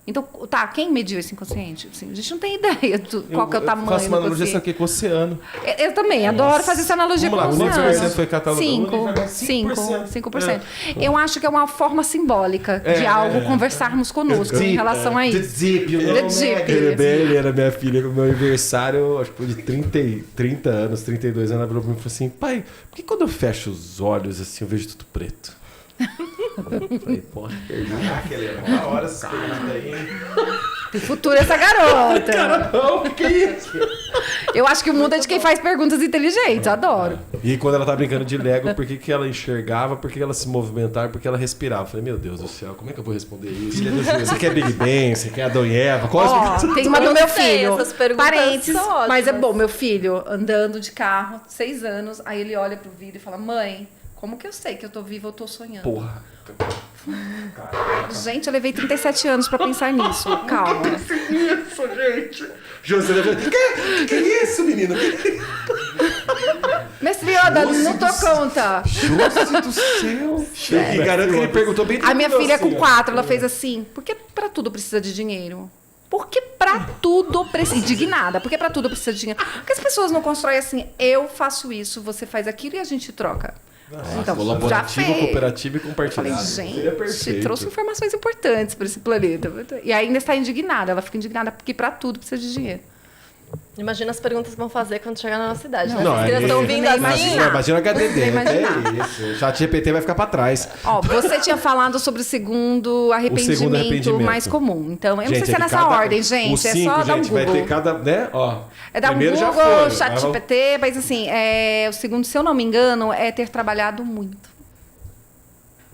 Então, quem mediu esse inconsciente? Assim, a gente não tem ideia do qual que é o tamanho Eu faço uma do analogia consciente. aqui com o oceano. Eu também adoro fazer essa analogia Vamos com lá, o quantos por cento oceano. foi catalogado? 5%. Eu acho que é uma forma simbólica de algo conversarmos conosco em relação a The isso. Zip, o nome, The Zip. né? Ele era minha filha, no meu aniversário, acho que foi de 30 anos, 32 anos, ela virou pra mim e falou assim: pai, por que quando eu fecho os olhos assim eu vejo tudo preto? Eu falei, porra, perdi. Caraca, Helena, uma hora essas perguntas aí, hein? Tem futuro essa garota. Não, que isso? Eu acho que o mundo é de quem faz perguntas inteligentes. Adoro. E quando ela tá brincando de Lego, por que ela enxergava, por que ela se movimentava, por que ela respirava? Eu falei, meu Deus do céu, como é que eu vou responder isso? Você quer Big Bang, você quer Adão e Eva? Tem uma do meu Gostei, filho. essas perguntas Parênteses, são ótimas. mas é bom, meu filho andando de carro, 6 anos, aí ele olha pro vidro e fala, mãe, como que eu sei que eu tô viva ou tô sonhando? Porra. Gente, eu levei 37 anos pra pensar nisso. Calma. Isso, gente. José, que é isso, menino? Mestre Yoda, não dou conta. José do céu. E garanto que ele perguntou bem A minha filha com assim, ó. 4, ela fez assim, por que pra tudo precisa de dinheiro? Porque pra tudo precisa... Indignada, porque pra tudo precisa de dinheiro. Porque as pessoas não constroem assim, eu faço isso, você faz aquilo e a gente troca. Então, já Colaborativo, fez. cooperativo e Falei, compartilhado. gente, Seria perfeito. trouxe informações importantes para esse planeta. E ainda está indignada. Ela fica indignada porque para tudo precisa de dinheiro. Imagina as perguntas que vão fazer quando chegar na nossa idade. Não, Né? As crianças estão vindo nem assim. imaginar. Imagina o HDD. Nem imaginar. É isso. O chat GPT vai ficar pra trás. Ó, você tinha falado sobre o segundo arrependimento mais comum. Então, eu não sei se é nessa ordem, gente. O 5, é só dar um gente, vai Google. ter cada... Né? Ó, É dar um primeiro já Google, foi. chat GPT, mas assim, o segundo, se eu não me engano, é ter trabalhado muito.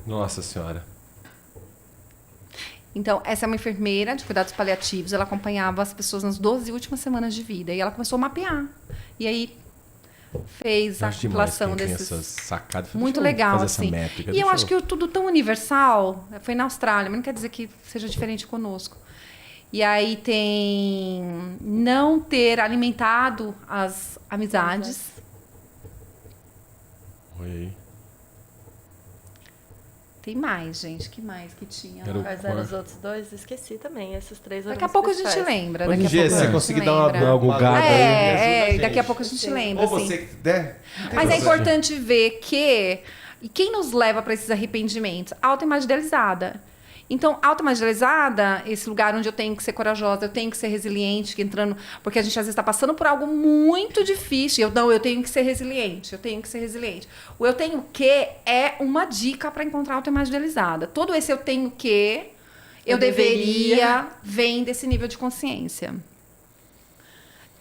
Nossa senhora. Então, essa é uma enfermeira de cuidados paliativos, ela acompanhava as pessoas nas 12 últimas semanas de vida. E ela começou a mapear. E aí fez a calculação desses... Sacadas. Muito legal, fazer assim. Essa métrica. E eu acho que tudo tão universal, foi na Austrália, mas não quer dizer que seja diferente conosco. E aí tem não ter alimentado as amizades. Oi. Tem mais, gente. Que mais que tinha? Era o Quais eram os outros dois? Esqueci também. Esses três eram Daqui a os pouco a gente principais. lembra. Hoje Daqui em a dia, pouco se a você gente conseguir dar lembra. uma gulgada aí, me ajuda, E daqui a gente. pouco a gente lembra. Ou assim. você que der. Mas é importante ver que... E quem nos leva para esses arrependimentos? A autoimagem idealizada. Então, autoimagem idealizada, esse lugar onde eu tenho que ser corajosa, eu tenho que ser resiliente, que entrando... Porque a gente, às vezes, está passando por algo muito difícil. Eu tenho que ser resiliente, eu tenho que ser resiliente. O eu tenho que é uma dica para encontrar a autoimagem idealizada. Todo esse eu tenho que, eu deveria, vem desse nível de consciência.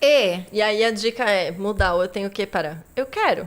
E aí a dica é mudar o eu tenho o que para eu quero.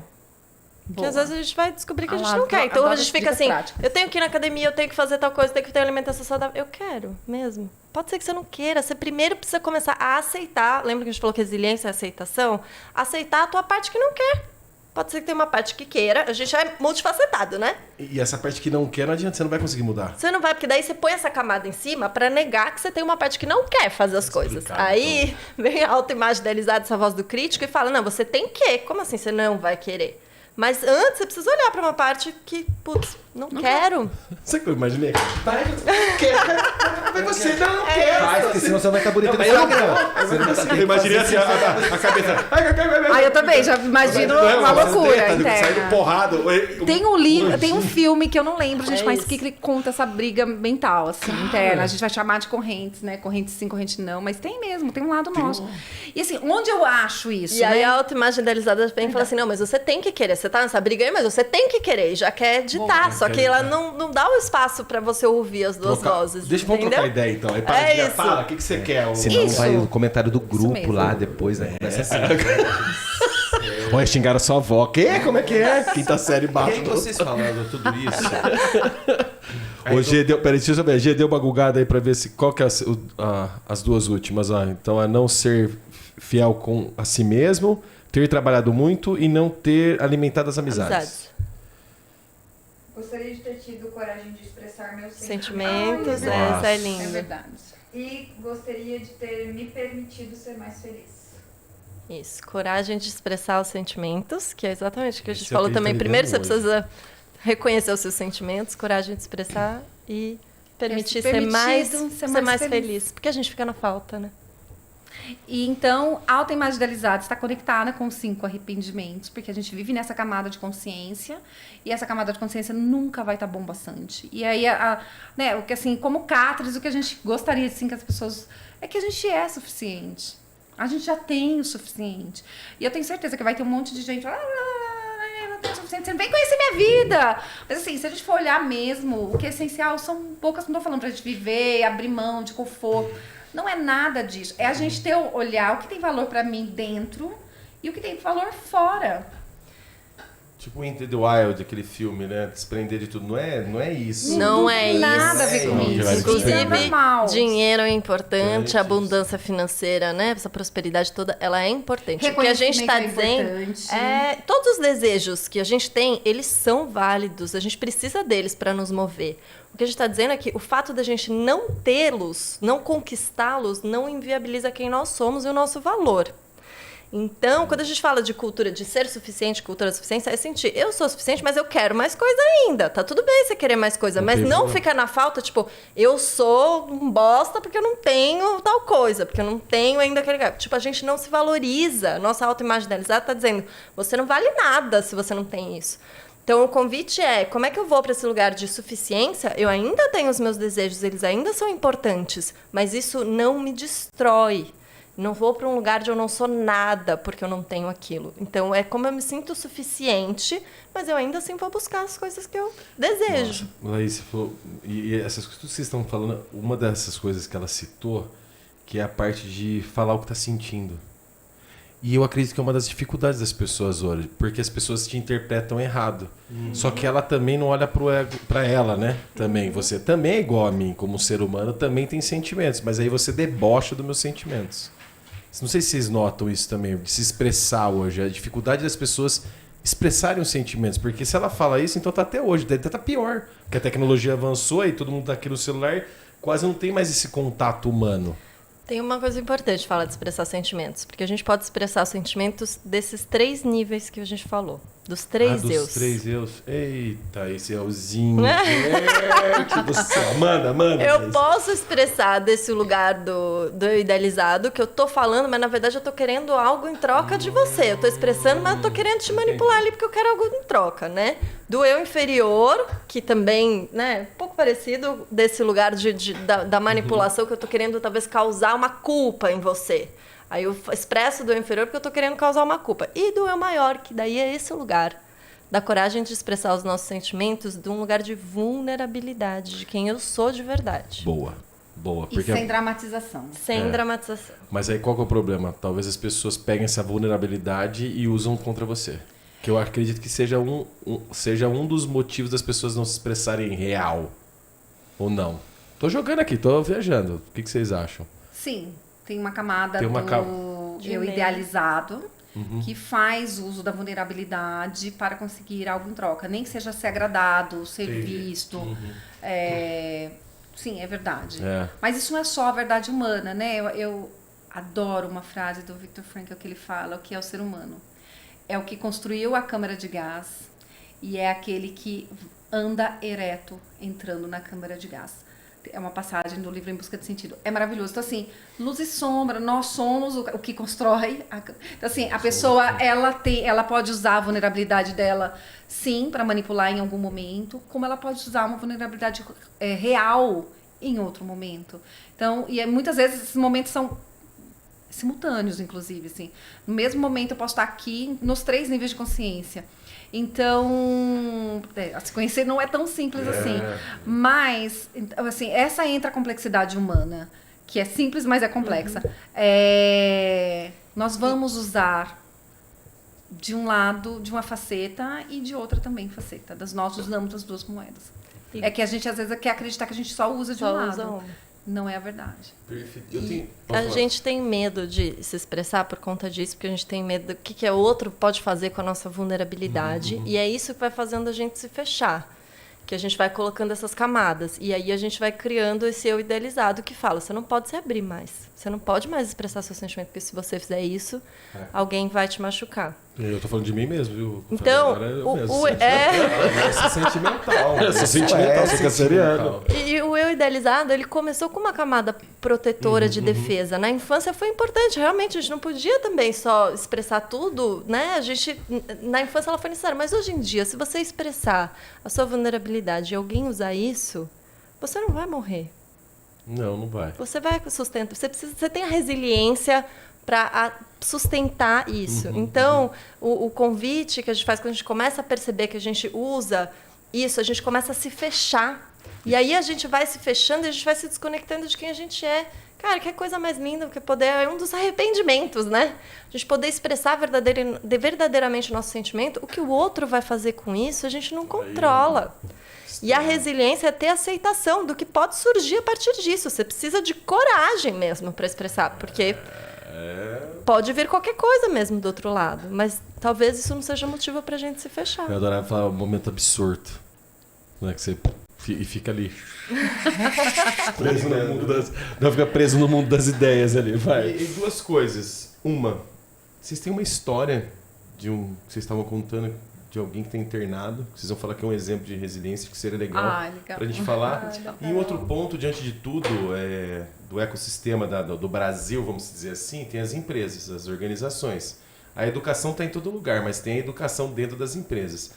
Porque Boa. às vezes a gente vai descobrir que a gente lá, não quer. Então adoro a gente essas fica dicas assim, práticas. eu tenho que ir na academia, eu tenho que fazer tal coisa, eu tenho que ter alimentação saudável. Eu quero mesmo. Pode ser que você não queira. Você primeiro precisa começar a aceitar. Lembra que a gente falou que resiliência é aceitação? Aceitar a tua parte que não quer. Pode ser que tenha uma parte que queira. A gente é multifacetado, né? E essa parte que não quer, não adianta, você não vai conseguir mudar. Você não vai, porque daí você põe essa camada em cima pra negar que você tem uma parte que não quer fazer as coisas. Explicado, Aí vem a autoimagem idealizada, essa voz do crítico, e fala, não, você tem que. Como assim você não vai querer? Mas antes você precisa olhar pra uma parte que, putz, não quero. Sabe o que eu imaginei? Vai, mas você não quer. Faz, porque senão você vai estar bonito no Instagram. Eu imaginei assim, a cabeça. Ah, eu também, já imagino uma loucura Saindo interna. porrada. Tem um livro, tem um filme que eu não lembro, gente, É mas isso. que ele conta essa briga mental, assim, interna. A gente vai chamar de correntes, né? Corrente sim, corrente não, mas tem mesmo, tem um lado nosso. E assim, onde eu acho isso, E aí né? a autoimagem idealizada vem e fala assim, não, mas você tem que querer. Você tá nessa briga aí, mas você tem que querer. E já quer ditar. Só que ela não dá o espaço pra você ouvir as duas vozes. Deixa eu entendeu? trocar ideia então. Aí para, É isso. fala, o que você quer? Senão Isso. vai o comentário do grupo mesmo. lá depois, né? Começa assim. Olha, xingaram sua avó. Que? Como é que é? Quinta série E baixo. aí vocês falando tudo isso... O G deu, peraí, deixa eu saber. G deu uma gulgada aí pra ver se, qual que é as duas últimas. Ó. Então, é não ser fiel com a si mesmo, ter trabalhado muito e não ter alimentado as amizades. Gostaria de ter tido coragem de expressar meus Sentimentos, Ai, essa é É linda. verdade. E gostaria de ter me permitido ser mais feliz. Isso, coragem de expressar os sentimentos, que é exatamente o que a gente Esse é o falou que a gente também. tá Primeiro você vivendo hoje. precisa reconhecer os seus sentimentos, coragem de expressar e permitir Ser ser mais, permitido ser ser mais mais feliz. Porque a gente fica na falta, né? E então, a autoimagem idealizada está conectada com os 5 arrependimentos, porque a gente vive nessa camada de consciência, e essa camada de consciência nunca vai estar bom bastante. E aí, né, o que assim, como Cátares, o que a gente gostaria assim, que as pessoas... É que a gente é suficiente. A gente já tem o suficiente. E eu tenho certeza que vai ter um monte de gente... Não tem o suficiente, você não vem conhecer minha vida. Mas assim, se a gente for olhar mesmo, o que é essencial são poucas... Não estou falando pra gente viver, abrir mão de conforto. Não é nada disso. É a gente olhar o que tem valor pra mim dentro e o que tem valor fora. Tipo Into the Wild, aquele filme, né? Desprender de tudo. Não é isso. Não é isso. Nada a ver com Não, isso. vai Inclusive, Isso é normal. dinheiro é importante, É, a abundância financeira, né? Essa prosperidade toda, ela é importante. O que a gente está Reconhecimento é dizendo importante. todos os desejos que a gente tem, eles são válidos. A gente precisa deles para nos mover. O que a gente está dizendo é que o fato da gente não tê-los, não conquistá-los, não inviabiliza quem nós somos e o nosso valor. Então, quando a gente fala de cultura de ser suficiente, cultura da suficiência, é sentir, eu sou suficiente, mas eu quero mais coisa ainda. Tá tudo bem você querer mais coisa, mas não ficar na falta, tipo, eu sou um bosta porque eu não tenho tal coisa, porque eu não tenho ainda aquele... Tipo, a gente não se valoriza. Nossa autoimagem idealizada tá dizendo, você não vale nada se você não tem isso. Então, o convite é, como é que eu vou para esse lugar de suficiência? Eu ainda tenho os meus desejos, eles ainda são importantes, mas isso não me destrói. Não vou para um lugar onde eu não sou nada, porque eu não tenho aquilo. Então, é como eu me sinto suficiente, mas eu ainda assim vou buscar as coisas que eu desejo. Nossa, Laís, e essas coisas que vocês estão falando, uma dessas coisas que ela citou, que é a parte de falar o que está sentindo. E eu acredito que é uma das dificuldades das pessoas hoje, porque as pessoas te interpretam errado. Só que ela também não olha para ela, né? Também. Você também é igual a mim, como ser humano, também tem sentimentos, mas aí você debocha dos meus sentimentos. Não sei se vocês notam isso também, de se expressar hoje, a dificuldade das pessoas expressarem os sentimentos, porque se ela fala isso, então tá até hoje, deve estar pior, porque a tecnologia avançou e todo mundo tá aqui no celular, quase não tem mais esse contato humano. Tem uma coisa importante falar de expressar sentimentos, porque a gente pode expressar sentimentos desses 3 níveis que a gente falou, dos 3 dos eus. 3 eus. Eita, esse euzinho. Gente do céu. Manda. Eu posso expressar desse lugar do eu idealizado que eu tô falando, mas na verdade eu tô querendo algo em troca de você. Eu tô expressando, mas eu tô querendo te manipular ali porque eu quero algo em troca, né? Do eu inferior, que também, né, um pouco parecido desse lugar da manipulação que eu tô querendo talvez causar uma culpa em você. Aí eu expresso do eu inferior porque eu tô querendo causar uma culpa. E do eu maior, que daí é esse lugar da coragem de expressar os nossos sentimentos de um lugar de vulnerabilidade, de quem eu sou de verdade. Boa. E Porque... sem dramatização. Sem dramatização. Mas aí qual que é o problema? Talvez as pessoas peguem essa vulnerabilidade e usam contra você. Que eu acredito que seja um dos motivos das pessoas não se expressarem real. Ou não. Tô jogando aqui, tô viajando. O que vocês acham? Sim, tem uma camada Tem uma do de eu medo. idealizado que faz uso da vulnerabilidade para conseguir algo em troca. Nem que seja ser agradado, ser visto. Sim, é verdade. É. Mas isso não é só a verdade humana, né? Eu adoro uma frase do Viktor Frankl que ele fala, o que é o ser humano. É o que construiu a câmara de gás e é aquele que anda ereto entrando na câmara de gás. É uma passagem do livro Em Busca de Sentido. É maravilhoso. Então, assim, luz e sombra, nós somos o que constrói. Então, assim, a pessoa, ela pode usar a vulnerabilidade dela, sim, para manipular em algum momento, como ela pode usar uma vulnerabilidade real em outro momento. Então, muitas vezes esses momentos são simultâneos, inclusive, assim. No mesmo momento eu posso estar aqui nos 3 níveis de consciência. Então, se conhecer não é tão simples assim. Mas, assim, essa entra a complexidade humana, que é simples, mas é complexa. Nós vamos usar de um lado, de uma faceta, e de outra também faceta. Nós usamos as 2 moedas. É que a gente, às vezes, quer acreditar que a gente só usa de um lado. Não é a verdade. Perfeito. A gente tem medo de se expressar por conta disso, porque a gente tem medo do que o outro pode fazer com a nossa vulnerabilidade. E é isso que vai fazendo a gente se fechar. Que a gente vai colocando essas camadas. E aí a gente vai criando esse eu idealizado que fala, você não pode se abrir mais. Você não pode mais expressar seu sentimento, porque se você fizer isso, alguém vai te machucar. Eu tô falando de mim mesmo, viu? Então, Eu sou sentimental. Eu sou sentimental, sou canceriano. E o eu idealizado, ele começou com uma camada protetora de defesa. Na infância foi importante, realmente, a gente não podia também só expressar tudo, né? Na infância ela foi necessária, mas hoje em dia, se você expressar a sua vulnerabilidade e alguém usar isso, você não vai morrer. Não vai. Você vai sustentar, você tem a resiliência para sustentar isso. Então, o convite que a gente faz quando a gente começa a perceber que a gente usa isso, a gente começa a se fechar. E aí a gente vai se fechando e a gente vai se desconectando de quem a gente é, Cara, que coisa mais linda do que poder... É um dos arrependimentos, né? A gente poder expressar verdadeiramente o nosso sentimento. O que o outro vai fazer com isso, a gente não controla. E a resiliência é ter aceitação do que pode surgir a partir disso. Você precisa de coragem mesmo para expressar, porque pode vir qualquer coisa mesmo do outro lado. Mas talvez isso não seja motivo pra gente se fechar. Eu adorava falar um momento absurdo. Né, que você e fica ali. preso no mundo das, não, fica preso no mundo das ideias ali, vai. E duas coisas. Uma, vocês têm uma história de que vocês estavam contando de alguém que tem internado. Vocês vão falar que é um exemplo de resiliência, que seria legal, legal. pra gente falar. E um outro ponto, diante de tudo, do ecossistema do Brasil, vamos dizer assim, tem as empresas, as organizações. A educação está em todo lugar, mas tem a educação dentro das empresas.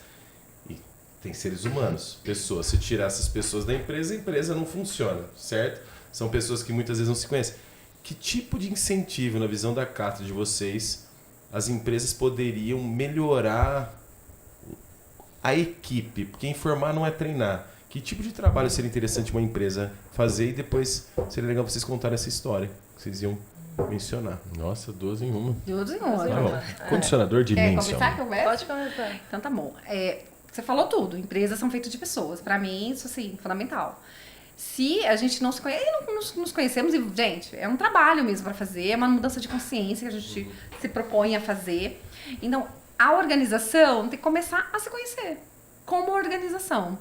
E tem seres humanos, pessoas. Se tirar essas pessoas da empresa, a empresa não funciona, certo? São pessoas que muitas vezes não se conhecem. Que tipo de incentivo, na visão da Cátedra de vocês, as empresas poderiam melhorar a equipe? Porque informar não é treinar. Que tipo de trabalho seria interessante uma empresa fazer e depois seria legal vocês contarem essa história que vocês iam mencionar. Nossa, 2 em 1. Duas em Tá uma. bom. Condicionador de Quer mention. começar que eu começo? Pode começar. Então tá bom. Você falou tudo. Empresas são feitas de pessoas. Pra mim, isso assim, fundamental. Se a gente não se conhece, nos conhecemos, e, gente, é um trabalho mesmo pra fazer, é uma mudança de consciência que a gente se propõe a fazer. Então, a organização tem que começar a se conhecer como organização.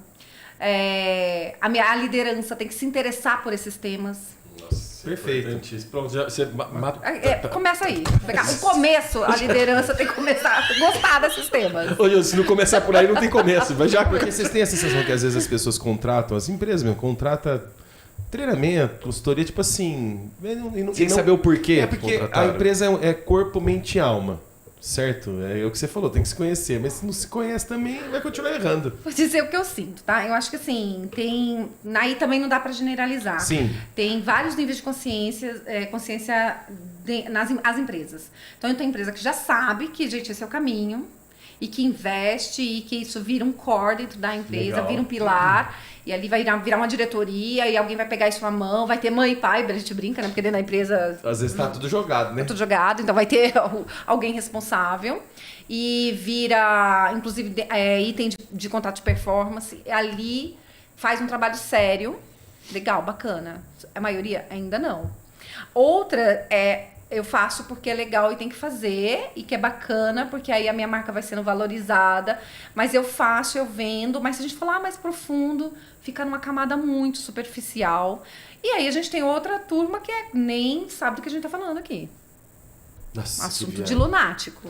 A liderança tem que se interessar por esses temas. Nossa, perfeito. Pronto, já, você mata. Começa aí. O começo, a liderança tem que começar a gostar desses temas. Ô, se não começar por aí, não tem começo. Mas já Porque vocês têm a sensação que às vezes as pessoas contratam, as empresas mesmo, contratam treinamento, consultoria, tipo assim... sem saber o porquê. É porque a contrataram. empresa é corpo, mente e alma. Certo? É o que você falou, tem que se conhecer. Mas se não se conhece também, vai continuar errando. Vou dizer o que eu sinto, tá? Eu acho que assim, aí também não dá pra generalizar. Sim. Tem vários níveis de consciência nas empresas. Então, tem empresa que já sabe que, gente, esse é o caminho. E que investe e que isso vira um core dentro da empresa, Legal. vira um pilar. E ali vai virar uma diretoria e alguém vai pegar isso na mão. Vai ter mãe e pai, a gente brinca, né? Porque dentro da empresa... Às vezes tá tudo jogado, né? Tudo jogado, então vai ter alguém responsável. E vira, inclusive, item de contrato de performance. Ali faz um trabalho sério. Legal, bacana. A maioria ainda não. Outra eu faço porque é legal e tem que fazer, e que é bacana, porque aí a minha marca vai sendo valorizada. Mas eu faço, eu vendo, mas se a gente falar mais profundo, fica numa camada muito superficial. E aí a gente tem outra turma que nem sabe do que a gente tá falando aqui. Nossa, Assunto de lunático.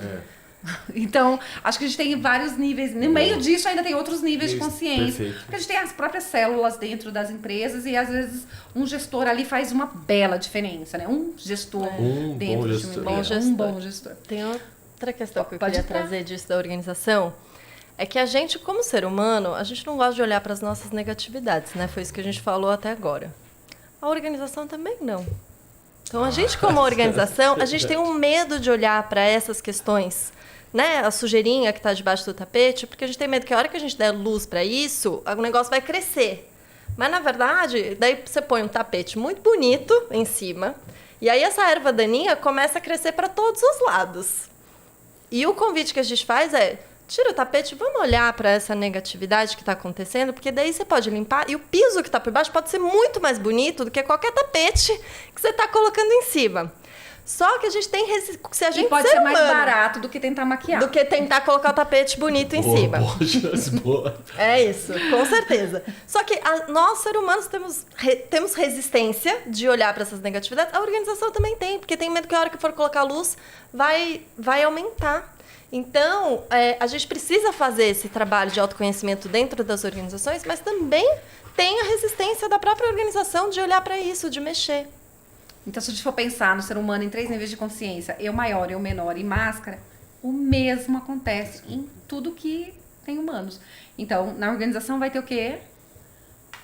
Então, acho que a gente tem vários níveis. No meio disso, ainda tem outros níveis de consciência. Perfeito. Porque a gente tem as próprias células dentro das empresas e, às vezes, um gestor ali faz uma bela diferença, né? Um gestor dentro de uma empresa. Um bom gestor. Tem outra questão que eu Pode queria entrar. trazer disso da organização. É que a gente, como ser humano, a gente não gosta de olhar para as nossas negatividades, né? Foi isso que a gente falou até agora. A organização também não. Então, a gente, como organização, a gente tem um medo de olhar para essas questões, né? A sujeirinha que está debaixo do tapete, porque a gente tem medo que a hora que a gente der luz para isso, o negócio vai crescer. Mas, na verdade, daí você põe um tapete muito bonito em cima, e aí essa erva daninha começa a crescer para todos os lados. E o convite que a gente faz é: tira o tapete, vamos olhar para essa negatividade que está acontecendo, porque daí você pode limpar, e o piso que está por baixo pode ser muito mais bonito do que qualquer tapete que você está colocando em cima. Só que a gente tem... Se a gente E pode ser ser mais humano, barato do que tentar maquiar. do que tentar colocar o tapete bonito em cima. Boa. É isso, com certeza. Só que nós, seres humanos, temos resistência de olhar para essas negatividades. A organização também tem, porque tem medo que a hora que for colocar luz vai aumentar. Então, a gente precisa fazer esse trabalho de autoconhecimento dentro das organizações, mas também tem a resistência da própria organização de olhar para isso, de mexer. Então, se a gente for pensar no ser humano em 3 níveis de consciência, eu maior, eu menor e máscara, o mesmo acontece em tudo que tem humanos. Então, na organização vai ter o quê?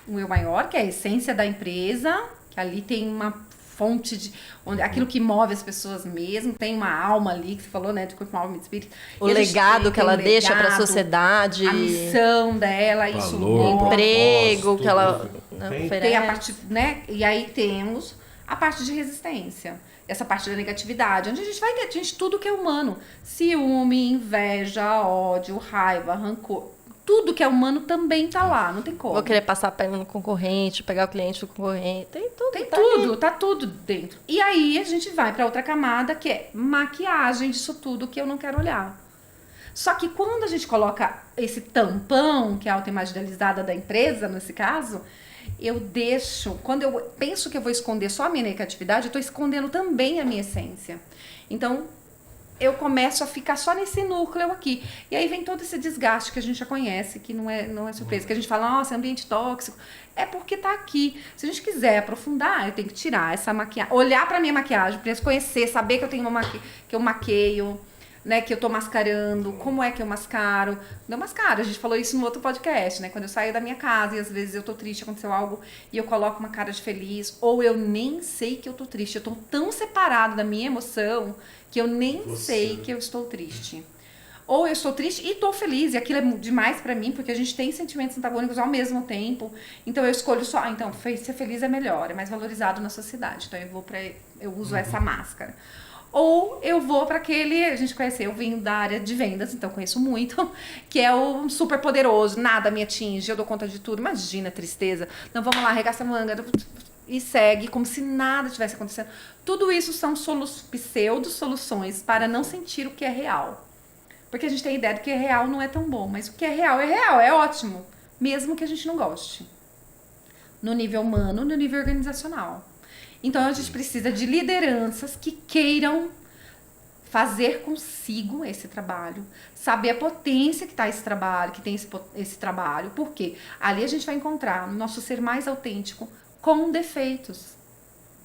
O eu maior, que é a essência da empresa, que ali tem uma fonte de... aquilo que move as pessoas mesmo, tem uma alma ali, que você falou, né? De corpo, alma e espírito. O E a gente legado que tem ela o deixa para a legado, sociedade. a missão dela, isso Valor, move. Emprego que ela Tem oferece. Tem a parte, né? E aí temos a parte de resistência, essa parte da negatividade, onde a gente vai ter tudo que é humano. Ciúme, inveja, ódio, raiva, rancor. Tudo que é humano também tá lá, não tem como. Vou querer passar a perna no concorrente, pegar o cliente do concorrente, tem tudo. Tem tá tudo, ali. tá tudo dentro. E aí a gente vai pra outra camada, que é maquiagem disso tudo que eu não quero olhar. Só que quando a gente coloca esse tampão, que é a autoimagem idealizada da empresa, nesse caso, eu deixo... Quando eu penso que eu vou esconder só a minha negatividade, eu tô escondendo também a minha essência. Então, eu começo a ficar só nesse núcleo aqui. E aí vem todo esse desgaste que a gente já conhece, que não é surpresa. Que a gente fala, nossa, é ambiente tóxico. É porque tá aqui. Se a gente quiser aprofundar, eu tenho que tirar essa maquiagem. Olhar pra minha maquiagem, pra conhecer, saber que eu tenho que eu maqueio, né, que eu tô mascarando, como é que eu mascaro. Não mascaro, a gente falou isso no outro podcast, né? Quando eu saio da minha casa e às vezes eu tô triste, aconteceu algo e eu coloco uma cara de feliz, ou eu nem sei que eu tô triste, eu tô tão separado da minha emoção que eu nem sei que eu estou triste. Ou eu estou triste e estou feliz, e aquilo é demais pra mim, porque a gente tem sentimentos antagônicos ao mesmo tempo. Então eu escolho só, então ser feliz é melhor, é mais valorizado na sociedade. Então eu uso essa máscara. Ou eu vou para aquele, a gente conhece, eu vim da área de vendas, então conheço muito, que é o super poderoso, nada me atinge, eu dou conta de tudo. Imagina a tristeza. Não, vamos lá, arregaça a manga e segue como se nada tivesse acontecendo. Tudo isso são pseudo-soluções para não sentir o que é real. Porque a gente tem a ideia de que é real não é tão bom, mas o que é real, é ótimo, mesmo que a gente não goste. No nível humano, no nível organizacional. Então, a gente precisa de lideranças que queiram fazer consigo esse trabalho, saber a potência que está esse trabalho, que tem esse trabalho. Por quê? Ali a gente vai encontrar o nosso ser mais autêntico com defeitos.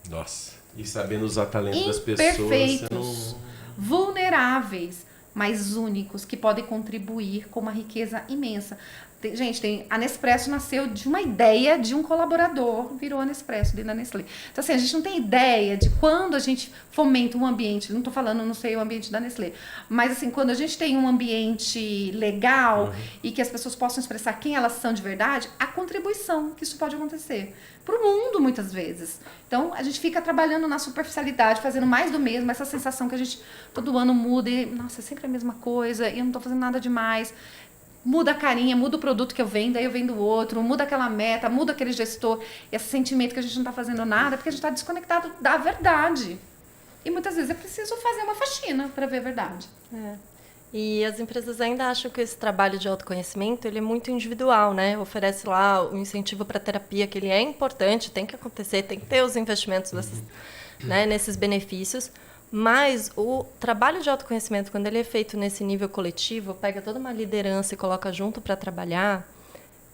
Nossa, e sabendo usar talentos das pessoas. Imperfeitos, vulneráveis, mas únicos, que podem contribuir com uma riqueza imensa. Gente, a Nespresso nasceu de uma ideia de um colaborador, virou a Nespresso dentro da Nestlé. Então, assim, a gente não tem ideia de quando a gente fomenta um ambiente, não estou falando, não sei o ambiente da Nestlé, mas assim, quando a gente tem um ambiente legal e que as pessoas possam expressar quem elas são de verdade, a contribuição que isso pode acontecer para o mundo, muitas vezes. Então, a gente fica trabalhando na superficialidade, fazendo mais do mesmo, essa sensação que a gente todo ano muda e, nossa, é sempre a mesma coisa e eu não estou fazendo nada demais. Muda a carinha, muda o produto que eu vendo, aí eu vendo outro, muda aquela meta, muda aquele gestor. Esse sentimento que a gente não está fazendo nada, porque a gente está desconectado da verdade. E muitas vezes é preciso fazer uma faxina para ver a verdade. É. E as empresas ainda acham que esse trabalho de autoconhecimento ele é muito individual, né? Oferece lá o incentivo para terapia, que ele é importante, tem que acontecer, tem que ter os investimentos nesses benefícios. Mas o trabalho de autoconhecimento, quando ele é feito nesse nível coletivo, pega toda uma liderança e coloca junto para trabalhar,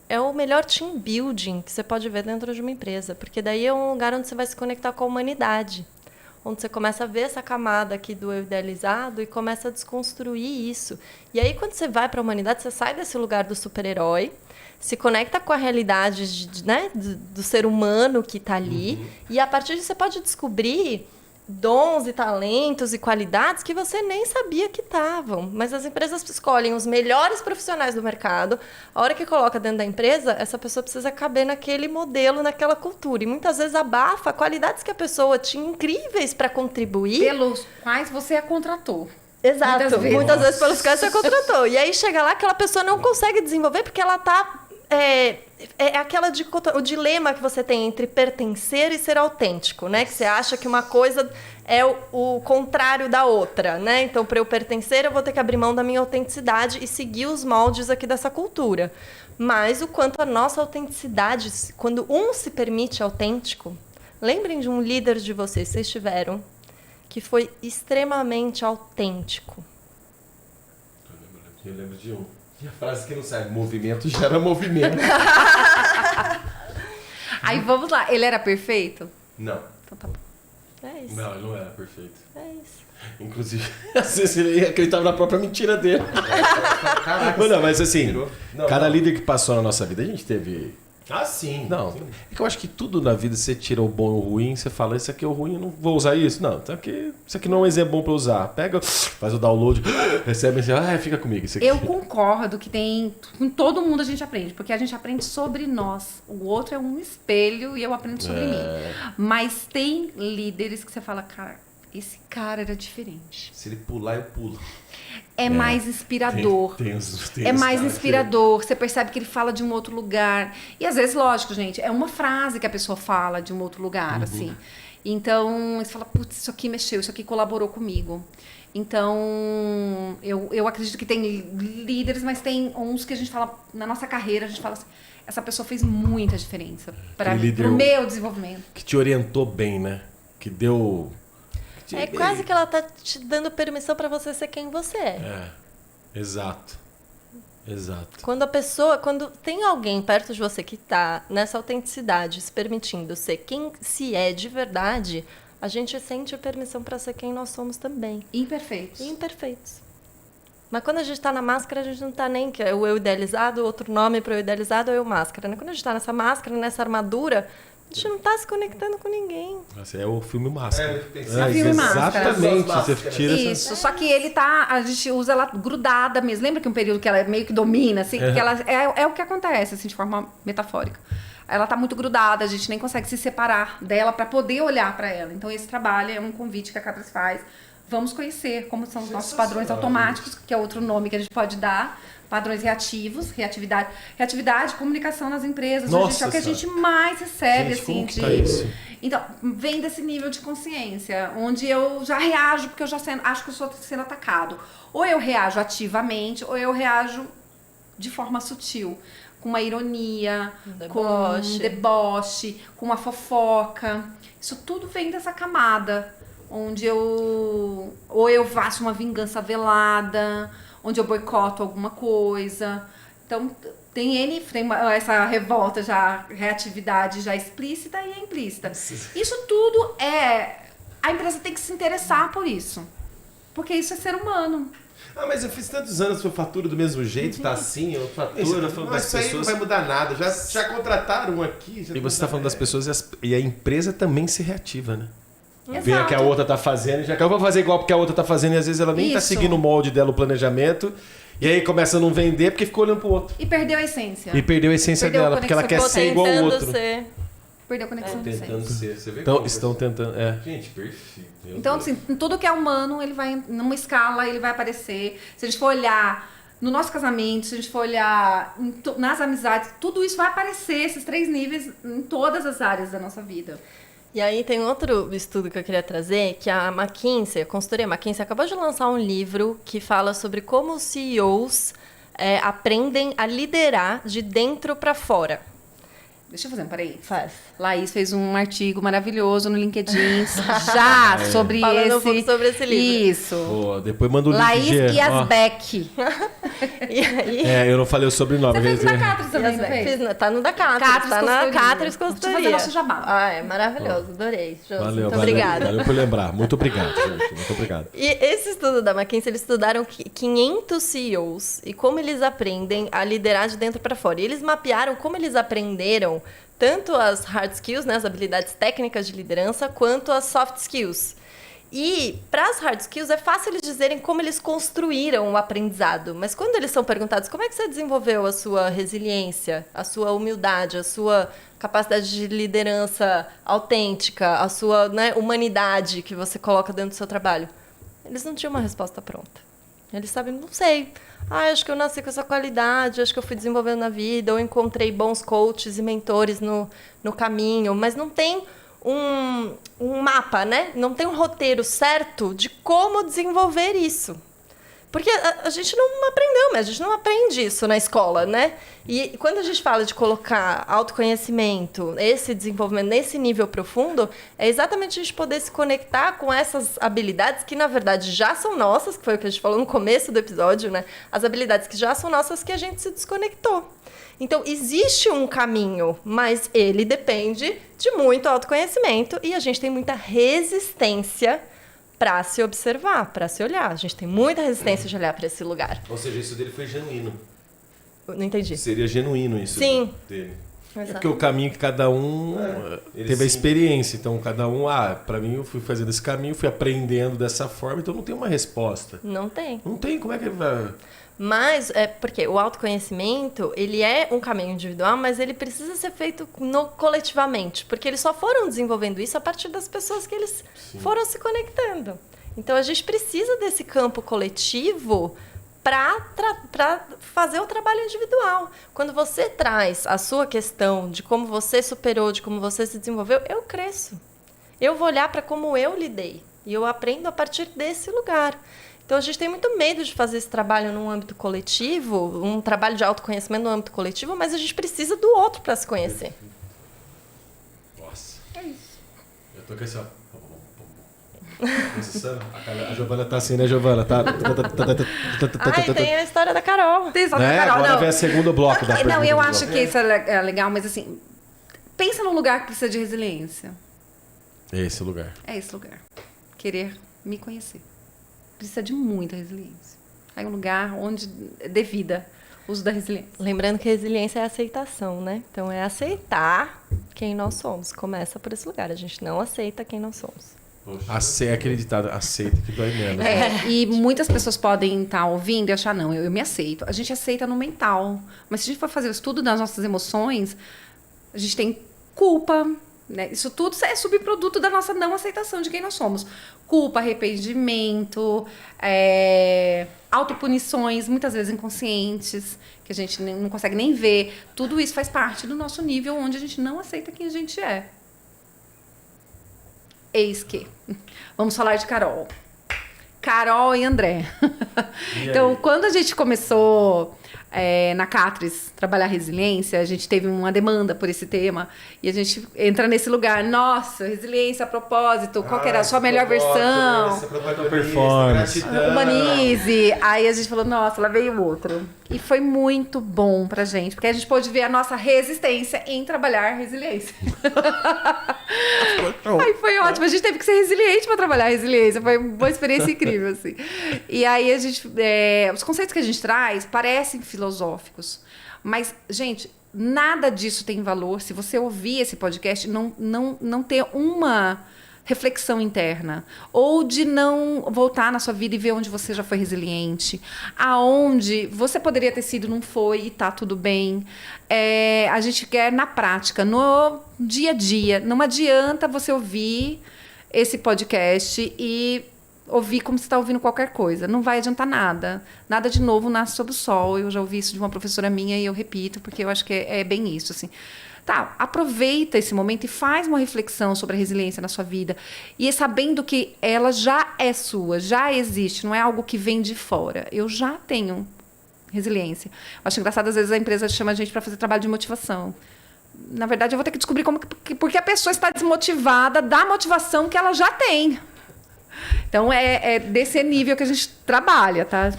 é o melhor team building que você pode ver dentro de uma empresa. Porque daí é um lugar onde você vai se conectar com a humanidade. Onde você começa a ver essa camada aqui do eu idealizado e começa a desconstruir isso. E aí, quando você vai para a humanidade, você sai desse lugar do super-herói, se conecta com a realidade do ser humano que está ali, e a partir disso você pode descobrir dons e talentos e qualidades que você nem sabia que estavam. Mas as empresas escolhem os melhores profissionais do mercado. A hora que coloca dentro da empresa, essa pessoa precisa caber naquele modelo, naquela cultura. E muitas vezes abafa qualidades que a pessoa tinha incríveis para contribuir. Pelos quais você a contratou. Exato. Muitas vezes pelos quais você contratou. E aí chega lá, aquela pessoa não consegue desenvolver porque ela está... o dilema que você tem entre pertencer e ser autêntico, né? Que você acha que uma coisa é o contrário da outra, né? Então, para eu pertencer, eu vou ter que abrir mão da minha autenticidade e seguir os moldes aqui dessa cultura. Mas o quanto a nossa autenticidade, quando um se permite autêntico, lembrem de um líder de vocês tiveram, que foi extremamente autêntico. Eu lembro de um. E a frase que não sai, movimento gera movimento. Aí vamos lá, ele era perfeito? Não. Então tá bom. É isso. Não, ele não era perfeito. É isso. Inclusive, às vezes ele acreditava na própria mentira dele. Caraca, não, mas assim, Não, cada não. líder que passou na nossa vida, a gente teve Ah, sim. Não, é que eu acho que tudo na vida você tira o bom e o ruim, você fala, isso aqui é o ruim, eu não vou usar isso. Não, isso aqui não é um exemplo bom pra usar. Pega, faz o download, recebe e fica comigo. Isso aqui. Eu concordo que com todo mundo a gente aprende, porque a gente aprende sobre nós. O outro é um espelho e eu aprendo sobre mim. Mas tem líderes que você fala, cara, esse cara era diferente. Se ele pular, eu pulo. É mais inspirador. Tem É mais inspirador. Você percebe que ele fala de um outro lugar. E às vezes, lógico, gente, é uma frase que a pessoa fala de um outro lugar, assim. Então, você fala, putz, isso aqui mexeu, isso aqui colaborou comigo. Então, eu acredito que tem líderes, mas tem uns que a gente fala, na nossa carreira, a gente fala assim, essa pessoa fez muita diferença para o meu desenvolvimento. Que te orientou bem, né? Que deu... É quase que ela tá te dando permissão para você ser quem você é. Exato. Quando tem alguém perto de você que tá nessa autenticidade, se permitindo ser quem se é de verdade, a gente sente permissão para ser quem nós somos também. Imperfeitos. Mas quando a gente tá na máscara, a gente não tá nem que é o eu idealizado, outro nome para o eu idealizado é o eu máscara, né? Quando a gente tá nessa máscara, nessa armadura, a gente não tá se conectando com ninguém. Esse é o filme Máscara. Filme Máscara. Exatamente. Você tira Isso, só que ele a gente usa ela grudada mesmo. Lembra que um período que ela meio que domina, assim? Porque ela é o que acontece, assim, de forma metafórica. Ela tá muito grudada, a gente nem consegue se separar dela para poder olhar para ela. Então, esse trabalho é um convite que a Catras faz. Vamos conhecer como são os nossos padrões automáticos, que é outro nome que a gente pode dar. Padrões reativos, reatividade, comunicação nas empresas. Nossa, é o que a gente mais recebe, gente, assim, como que tá isso? Então, vem desse nível de consciência, onde eu já reajo porque eu já acho que eu estou sendo atacado. Ou eu reajo ativamente, ou eu reajo de forma sutil, com uma ironia, com um deboche, com uma fofoca. Isso tudo vem dessa camada, onde ou eu faço uma vingança velada, onde eu boicoto alguma coisa. Então, tem essa revolta já, reatividade já explícita e implícita. Isso tudo a empresa tem que se interessar por isso. Porque isso é ser humano. Mas eu fiz tantos anos que eu faturo do mesmo jeito, tá assim, eu faturo. Isso aí Não vai mudar nada. Já contrataram um aqui. E você está falando das pessoas e a empresa também se reativa, né? Exato. Vê o que a outra tá fazendo, já que eu vou fazer igual porque a outra tá fazendo e às vezes ela nem tá seguindo o molde dela, o planejamento. E aí começa a não vender porque ficou olhando pro outro. E perdeu a essência. E perdeu a essência dela, porque ela quer ser igual ao outro. Perdeu a conexão de Tentando essência. ser. Você vê Então, como estão tentando. Gente, perfeito. Então, assim, tudo que é humano, ele vai, numa escala, ele vai aparecer. Se a gente for olhar no nosso casamento, se a gente for olhar nas amizades, tudo isso vai aparecer, esses 3 níveis, em todas as áreas da nossa vida. E aí tem outro estudo que eu queria trazer, que a McKinsey, a consultoria McKinsey, acabou de lançar um livro que fala sobre como os CEOs aprendem a liderar de dentro para fora. Deixa eu fazer um parênteses. Faz. Laís fez um artigo maravilhoso no LinkedIn já sobre Falando um pouco sobre esse livro. Isso. Pô, depois manda o link. Laís Gê. Giasbeck. E aí... Eu não falei o sobrenome. Você fez na Catras também, não Fiz, fez? tá no da Catras, Catras tá na Consultoria. Catras Deixa eu Consultoria. fazer nosso jabá. É maravilhoso, adorei. Josi, Valeu, muito obrigada. Valeu por lembrar. Muito obrigado, gente. Muito obrigado. E esse estudo da McKinsey, eles estudaram 500 CEOs e como eles aprendem a liderar de dentro para fora. E eles mapearam como eles aprenderam tanto as hard skills, né, as habilidades técnicas de liderança, quanto as soft skills. E para as hard skills é fácil eles dizerem como eles construíram o aprendizado, mas quando eles são perguntados como é que você desenvolveu a sua resiliência, a sua humildade, a sua capacidade de liderança autêntica, a sua, né, humanidade que você coloca dentro do seu trabalho, eles não tinham uma resposta pronta. Eles sabem, não sei. Acho que eu nasci com essa qualidade, acho que eu fui desenvolvendo na vida, ou encontrei bons coaches e mentores no caminho, mas não tem um mapa, né? Não tem um roteiro certo de como desenvolver isso. Porque a gente não aprendeu, mas a gente não aprende isso na escola, né? E quando a gente fala de colocar autoconhecimento, esse desenvolvimento nesse nível profundo, é exatamente a gente poder se conectar com essas habilidades que, na verdade, já são nossas, que foi o que a gente falou no começo do episódio, né? As habilidades que já são nossas que a gente se desconectou. Então, existe um caminho, mas ele depende de muito autoconhecimento e a gente tem muita resistência para se observar, para se olhar. A gente tem muita resistência de olhar para esse lugar. Ou seja, isso dele foi genuíno. Não entendi. Seria genuíno isso Sim. dele. É porque o caminho que cada um teve a experiência. Então, cada um, pra mim, eu fui fazendo esse caminho, fui aprendendo dessa forma, então não tem uma resposta. Não tem. Não tem, como é que vai... Mas, porque o autoconhecimento, ele é um caminho individual, mas ele precisa ser feito coletivamente. Porque eles só foram desenvolvendo isso a partir das pessoas que eles foram se conectando. Então, a gente precisa desse campo coletivo para fazer o trabalho individual. Quando você traz a sua questão de como você superou, de como você se desenvolveu, eu cresço. Eu vou olhar para como eu lidei. E eu aprendo a partir desse lugar. Então, a gente tem muito medo de fazer esse trabalho num âmbito coletivo, um trabalho de autoconhecimento no âmbito coletivo, mas a gente precisa do outro para se conhecer. Nossa. É isso. Eu tô aqui assim, ó. A Giovana tá assim, né, Giovana? Tá. E tem a história da Carol. Tem só da Carol, Agora não. vem a segundo bloco da pergunta. Não, eu do acho bloco. que isso é legal, mas assim, pensa num lugar que precisa de resiliência. Esse lugar. É esse lugar. Querer me conhecer. Precisa de muita resiliência. É um lugar onde dê vida, uso da resiliência. Lembrando que resiliência é aceitação, né? Então, é aceitar quem nós somos. Começa por esse lugar. A gente não aceita quem nós somos. Aquele ditado, aceita que dói menos. E muitas pessoas podem estar ouvindo e achar, não, eu me aceito. A gente aceita no mental. Mas se a gente for fazer o estudo das nossas emoções, a gente tem culpa, né? Isso tudo é subproduto da nossa não aceitação de quem nós somos. Culpa, arrependimento, autopunições, muitas vezes inconscientes, que a gente não consegue nem ver. Tudo isso faz parte do nosso nível onde a gente não aceita quem a gente é. Eis que. Vamos falar de Carol. Carol e André. Então, quando a gente começou na Catris trabalhar resiliência, a gente teve uma demanda por esse tema e a gente entra nesse lugar. Nossa, resiliência a propósito, qual que era a sua melhor versão? Performance. Humanize. Aí a gente falou, nossa, lá veio outro. E foi muito bom pra gente, porque a gente pôde ver a nossa resistência em trabalhar resiliência. Aí foi ótimo, a gente teve que ser resiliente para trabalhar resiliência, foi uma experiência incrível, assim. E aí a gente, os conceitos que a gente traz parecem filosóficos, mas, gente, nada disso tem valor se você ouvir esse podcast e não ter uma reflexão interna, ou de não voltar na sua vida e ver onde você já foi resiliente, aonde você poderia ter sido, não foi, e tá tudo bem. A gente quer na prática, no dia a dia. Não adianta você ouvir esse podcast e ouvir como você está ouvindo qualquer coisa. Não vai adiantar nada. Nada de novo nasce sob o sol. Eu já ouvi isso de uma professora minha e eu repito, porque eu acho que é bem isso, assim. Tá, aproveita esse momento e faz uma reflexão sobre a resiliência na sua vida. E sabendo que ela já é sua, já existe, não é algo que vem de fora. Eu já tenho resiliência. Eu acho engraçado, às vezes, a empresa chama a gente para fazer trabalho de motivação. Na verdade, eu vou ter que descobrir porque a pessoa está desmotivada da motivação que ela já tem. Então, é desse nível que a gente trabalha, tá?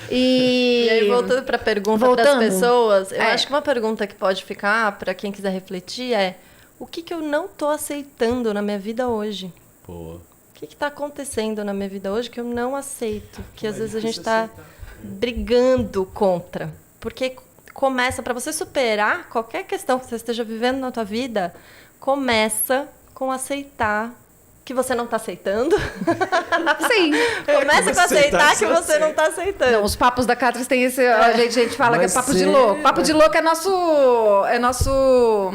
E aí, voltando para a pergunta das pessoas, eu acho que uma pergunta que pode ficar para quem quiser refletir é: o que eu não estou aceitando na minha vida hoje? Pô. O que está acontecendo na minha vida hoje que eu não aceito? Que às vezes a gente está brigando contra. Porque começa, para você superar qualquer questão que você esteja vivendo na tua vida, começa com aceitar que você não está aceitando. Sim. Começa com aceitar que você não está aceitando. Não, os papos da Catris tem esse... A gente fala que é papo de louco. Papo de louco é nosso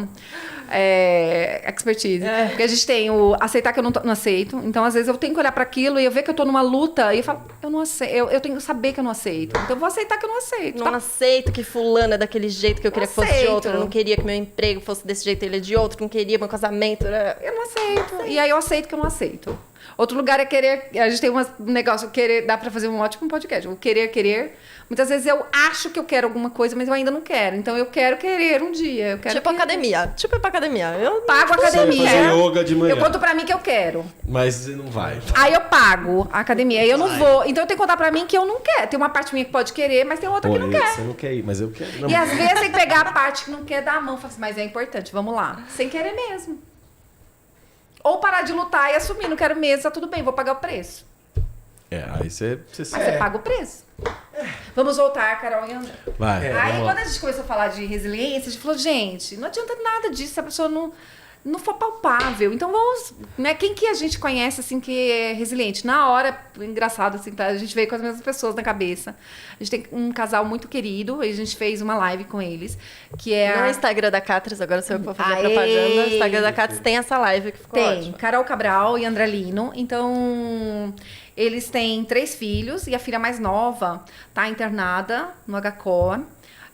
expertise. Porque a gente tem o aceitar que eu não aceito. Então, às vezes, eu tenho que olhar para aquilo e eu ver que eu tô numa luta e eu falo, eu não aceito. Eu tenho que saber que eu não aceito. Então, eu vou aceitar que eu não aceito. Não aceito que fulano é daquele jeito que eu queria que fosse de outro. Eu não queria que meu emprego fosse desse jeito, ele é de outro. Não queria meu casamento. Eu não aceito. E aí, eu aceito que eu não aceito. Outro lugar é querer... A gente tem um negócio, querer... Dá pra fazer um ótimo podcast. O querer. Muitas vezes eu acho que eu quero alguma coisa, mas eu ainda não quero. Então, eu quero querer um dia. Eu quero tipo academia. Tipo ir pra academia. Eu pago a academia. Fazer yoga de manhã. Eu conto pra mim que eu quero. Mas não vai. Aí eu pago a academia. Aí eu não vou. Então, eu tenho que contar pra mim que eu não quero. Tem uma parte minha que pode querer, mas tem outra que não quer. Você não quer ir, mas eu quero. Não. E às vezes tem que pegar a parte que não quer, dar a mão e falar assim, mas é importante, vamos lá. Sem querer mesmo. Ou parar de lutar e assumir, não quero mesmo, tá tudo bem, vou pagar o preço. Aí você Mas você paga o preço. Vamos voltar, Carol e André. Vai. Aí, quando a gente começou a falar de resiliência, a gente falou, gente, não adianta nada disso se a pessoa não for palpável. Então vamos, né? Quem que a gente conhece assim que é resiliente? Na hora, engraçado assim, tá? A gente veio com as mesmas pessoas na cabeça. A gente tem um casal muito querido, e a gente fez uma live com eles, que é No Instagram da Catres, agora sou eu que vou fazer Aê! propaganda. No Instagram da Catres tem essa live que ficou Tem, ótima. Carol Cabral e André Lino. Então, eles têm 3 filhos e a filha mais nova tá internada no HCOR,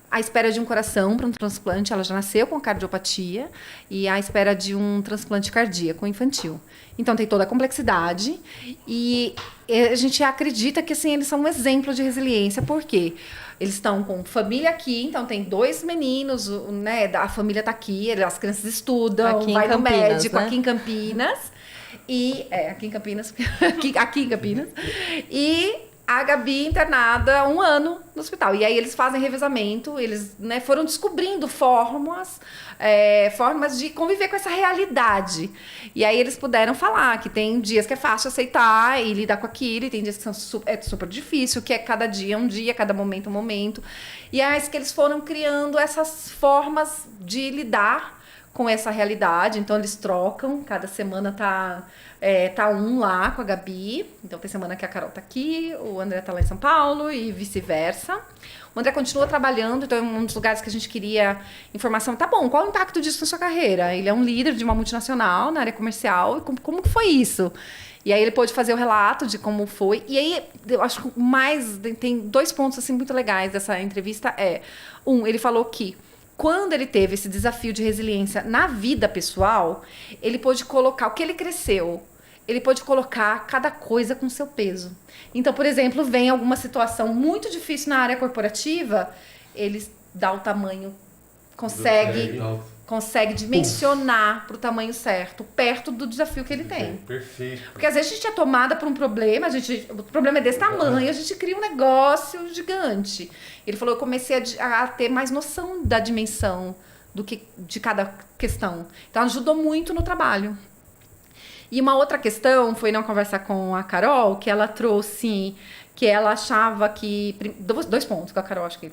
à espera de um coração para um transplante. Ela já nasceu com cardiopatia e à espera de um transplante cardíaco infantil. Então, tem toda a complexidade e a gente acredita que assim, eles são um exemplo de resiliência. Por quê? Eles estão com família aqui, então tem 2 meninos, né? A família tá aqui, as crianças estudam, Aqui em vai no Campinas, médico né? aqui em Campinas. E aqui em Campinas, aqui em Campinas. E a Gabi internada 1 ano no hospital. E aí eles fazem revezamento, eles, né, foram descobrindo formas de conviver com essa realidade. E aí eles puderam falar que tem dias que é fácil aceitar e lidar com aquilo, e tem dias que são super difícil, que é cada dia um dia, cada momento um momento. E aí que eles foram criando essas formas de lidar com essa realidade. Então eles trocam, cada semana tá um lá com a Gabi, então tem semana que a Carol tá aqui, o André tá lá em São Paulo e vice-versa. O André continua trabalhando, então é um dos lugares que a gente queria informação. Tá bom, qual o impacto disso na sua carreira? Ele é um líder de uma multinacional na área comercial, e como que foi isso? E aí ele pôde fazer o relato de como foi. E aí eu acho que tem 2 pontos assim muito legais dessa entrevista. Ele falou que quando ele teve esse desafio de resiliência na vida pessoal, ele pôde colocar o que ele cresceu. Ele pôde colocar cada coisa com seu peso. Então, por exemplo, vem alguma situação muito difícil na área corporativa, ele dá o tamanho, consegue dimensionar para o tamanho certo, perto do desafio que ele tem. Perfeito. Porque às vezes a gente é tomada por um problema, o problema é desse tamanho, a gente cria um negócio gigante. Ele falou, eu comecei a ter mais noção da dimensão de cada questão. Então ajudou muito no trabalho. E uma outra questão foi na conversa com a Carol, que ela trouxe que ela achava que... 2 pontos que a Carol acho que é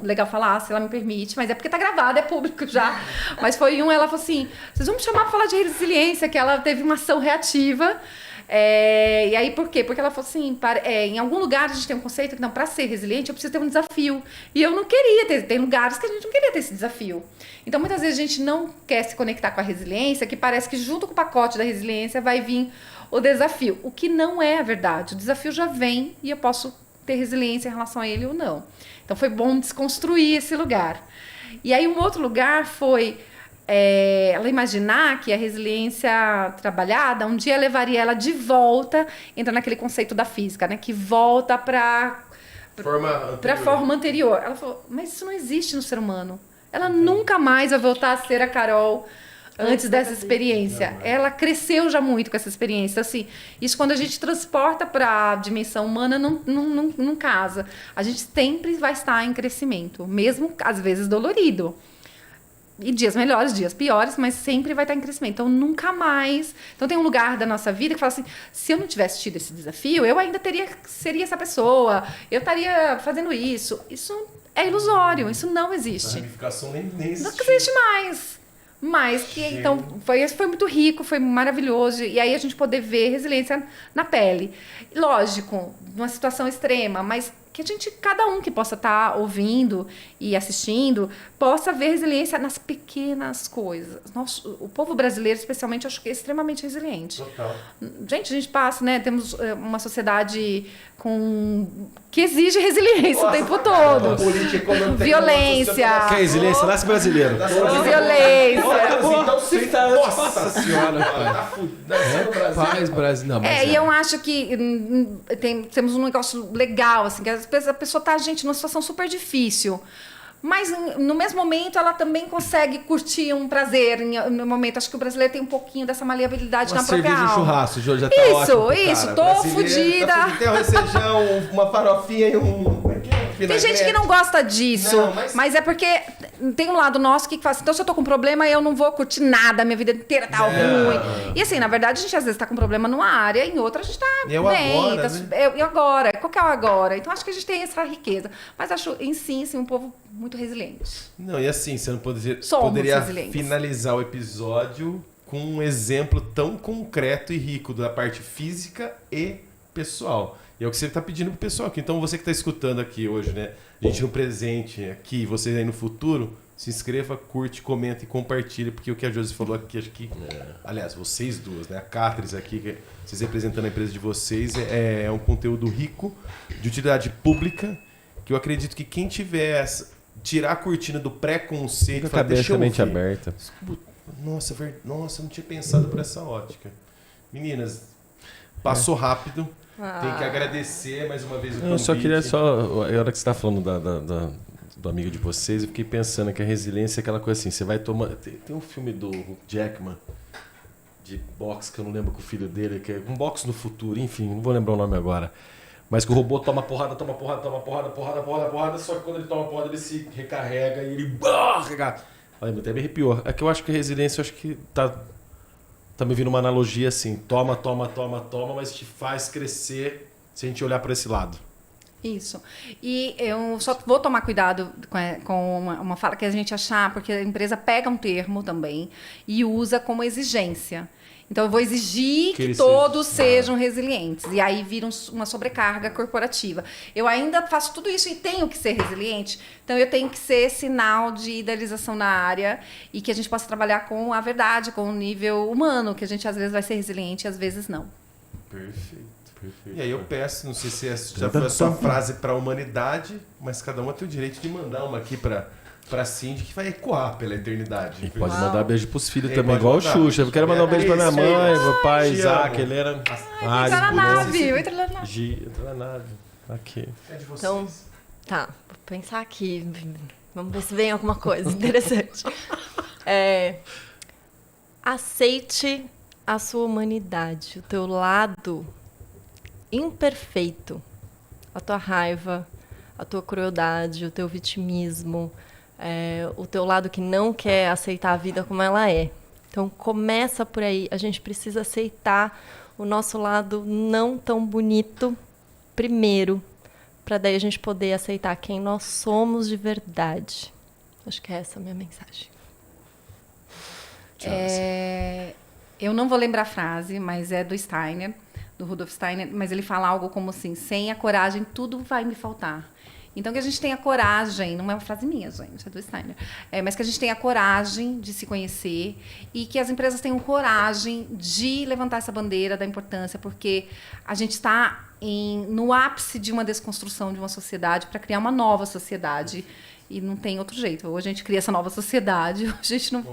legal falar, se ela me permite, mas é porque tá gravado, é público já. Mas foi ela falou assim, vocês vão me chamar para falar de resiliência, que ela teve uma ação reativa. E aí, por quê? Porque ela falou assim, em algum lugar a gente tem um conceito que, não, para ser resiliente, eu preciso ter um desafio. E eu não queria tem lugares que a gente não queria ter esse desafio. Então, muitas vezes a gente não quer se conectar com a resiliência, que parece que junto com o pacote da resiliência vai vir o desafio. O que não é a verdade. O desafio já vem e eu posso ter resiliência em relação a ele ou não. Então, foi bom desconstruir esse lugar. E aí, um outro lugar foi... ela imaginar que a resiliência trabalhada, um dia levaria ela de volta, entra naquele conceito da física, né? Que volta para a forma anterior. Ela falou, mas isso não existe no ser humano. Ela nunca mais vai voltar a ser a Carol antes dessa experiência. Ela cresceu já muito com essa experiência. Assim, isso quando a gente transporta para a dimensão humana, não casa. A gente sempre vai estar em crescimento, mesmo às vezes dolorido. E dias melhores, dias piores, mas sempre vai estar em crescimento. Então, nunca mais... Então, tem um lugar da nossa vida que fala assim, se eu não tivesse tido esse desafio, eu ainda seria essa pessoa, eu estaria fazendo isso. Isso é ilusório, isso não existe. A ramificação nem existe. Não existe mais. Mas que, então, foi muito rico, foi maravilhoso. E aí, a gente poder ver resiliência na pele. Lógico, numa situação extrema, mas... que cada um que possa estar ouvindo e assistindo, possa ver resiliência nas pequenas coisas. O povo brasileiro, especialmente, eu acho que é extremamente resiliente. Total. Gente, a gente passa, né? Temos uma sociedade que exige resiliência o tempo todo. Violência. Que é resiliência? Nasce brasileiro. Violência. Nossa senhora. Paz, Brasil. Não, mas E eu acho que temos um negócio legal, assim, que às vezes a pessoa tá, gente, numa situação super difícil. Mas no mesmo momento ela também consegue curtir um prazer no momento. Acho que o brasileiro tem um pouquinho dessa maleabilidade na própria alma. Cerveja e churrasco, Jô, já tá Isso, tô fodida. Tem um recejão, uma farofinha e um... Tem gente que não gosta disso, Não, mas é porque tem um lado nosso que faz assim, então se eu tô com problema, eu não vou curtir nada, minha vida inteira tá ruim. E assim, na verdade, a gente às vezes tá com problema numa área, em outra a gente tá E é o bem. agora, E agora? Qual que é o agora? Então acho que a gente tem essa riqueza. Mas acho, em si, assim, um povo muito resiliente. Não, e assim, você não poderia Somos resilientes. finalizar o episódio com um exemplo tão concreto e rico da parte física e pessoal. E é o que você está pedindo pro pessoal aqui. Então, você que está escutando aqui hoje, né? A gente no presente aqui, você aí no futuro, se inscreva, curte, comenta e compartilha, porque o que a Josi falou aqui, acho que... Aliás, vocês duas, né? A Cáteris aqui, que vocês representando a empresa de vocês, é um conteúdo rico, de utilidade pública, que eu acredito que quem tiver... Tirar a cortina do preconceito... Fica a falar, cabeça deixa eu e mente ouvir. aberta. Nossa, eu não tinha pensado por essa ótica. Meninas, passou rápido. Tem que agradecer mais uma vez o convite. Eu só queria a hora que você está falando do amigo de vocês, eu fiquei pensando que a resiliência é aquela coisa assim, você vai tomar... Tem um filme do Jackman, de boxe, que eu não lembro com o filho dele, que é um boxe no futuro, enfim, não vou lembrar o nome agora. Mas que o robô toma porrada, só que quando ele toma porrada, ele se recarrega e ele... Olha, até me arrepiou. É que eu acho que a resiliência, eu acho que tá me vindo uma analogia assim, toma, mas te faz crescer se a gente olhar para esse lado. Isso. E eu só vou tomar cuidado com uma fala que a gente achar, porque a empresa pega um termo também e usa como exigência. Então, eu vou exigir que todos sejam resilientes. E aí vira uma sobrecarga corporativa. Eu ainda faço tudo isso e tenho que ser resiliente. Então, eu tenho que ser sinal de idealização na área e que a gente possa trabalhar com a verdade, com o nível humano, que a gente às vezes vai ser resiliente e às vezes não. Perfeito. E aí eu peço, não sei se já foi a sua frase para a humanidade, mas cada um tem o direito de mandar uma aqui para Cindy, que vai ecoar pela eternidade. E pode mandar beijo pros filhos também, pode igual o mandar. Xuxa. Eu quero mandar um beijo pra minha mãe, meu pai, Te Isaac, amo. ele era... Entra na nave, entra na nave. Entra na nave. Aqui. É de vocês. Então, tá, vou pensar aqui. Vamos ver se vem alguma coisa interessante. Aceite a sua humanidade, o teu lado imperfeito, a tua raiva, a tua crueldade, o teu vitimismo, o teu lado que não quer aceitar a vida como ela é. Então, começa por aí. A gente precisa aceitar o nosso lado não tão bonito primeiro, para daí a gente poder aceitar quem nós somos de verdade. Acho que é essa a minha mensagem. Eu não vou lembrar a frase, mas é do Steiner, do Rudolf Steiner, mas ele fala algo como assim, sem a coragem tudo vai me faltar. Então, que a gente tenha coragem, não é uma frase minha, gente, é do Steiner, mas que a gente tenha coragem de se conhecer e que as empresas tenham coragem de levantar essa bandeira da importância, porque a gente está no ápice de uma desconstrução de uma sociedade para criar uma nova sociedade. E não tem outro jeito. Ou a gente cria essa nova sociedade, ou a gente não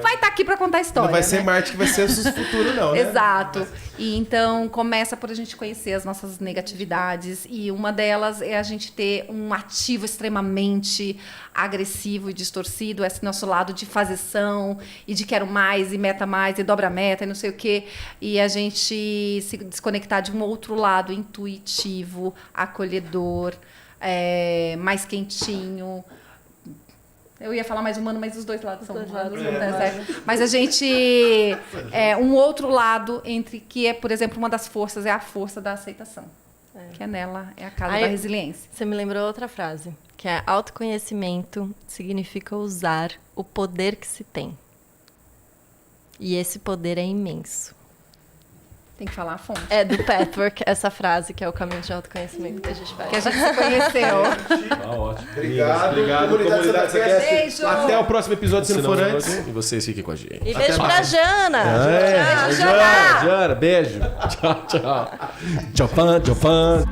vai estar aqui para contar a história. Não vai ser né? Marte que vai ser o futuro, não, né? Exato. E então começa por a gente conhecer as nossas negatividades. E uma delas é a gente ter um ativo extremamente agressivo e distorcido, esse nosso lado de fazeção e de quero mais e meta mais e dobra meta e não sei o quê. E a gente se desconectar de um outro lado intuitivo, acolhedor, mais quentinho. Eu ia falar mais humano, mas os dois lados são humanos. Mas a gente... um outro lado entre que é, por exemplo, uma das forças é a força da aceitação. Que é nela, é a casa da resiliência. Você me lembrou outra frase, que é autoconhecimento significa usar o poder que se tem. E esse poder é imenso. Tem que falar a fonte. É do Pathwork, essa frase, que é o caminho de autoconhecimento que a gente faz. Que a gente se conheceu. Ótimo. Obrigado, comunidade CQS. Beijo. Até o próximo episódio, se não for antes. E vocês fiquem com a gente. E beijo pra Jana! Beijo, Jana. Jana, beijo. Tchau, tchau. Tchau, fã.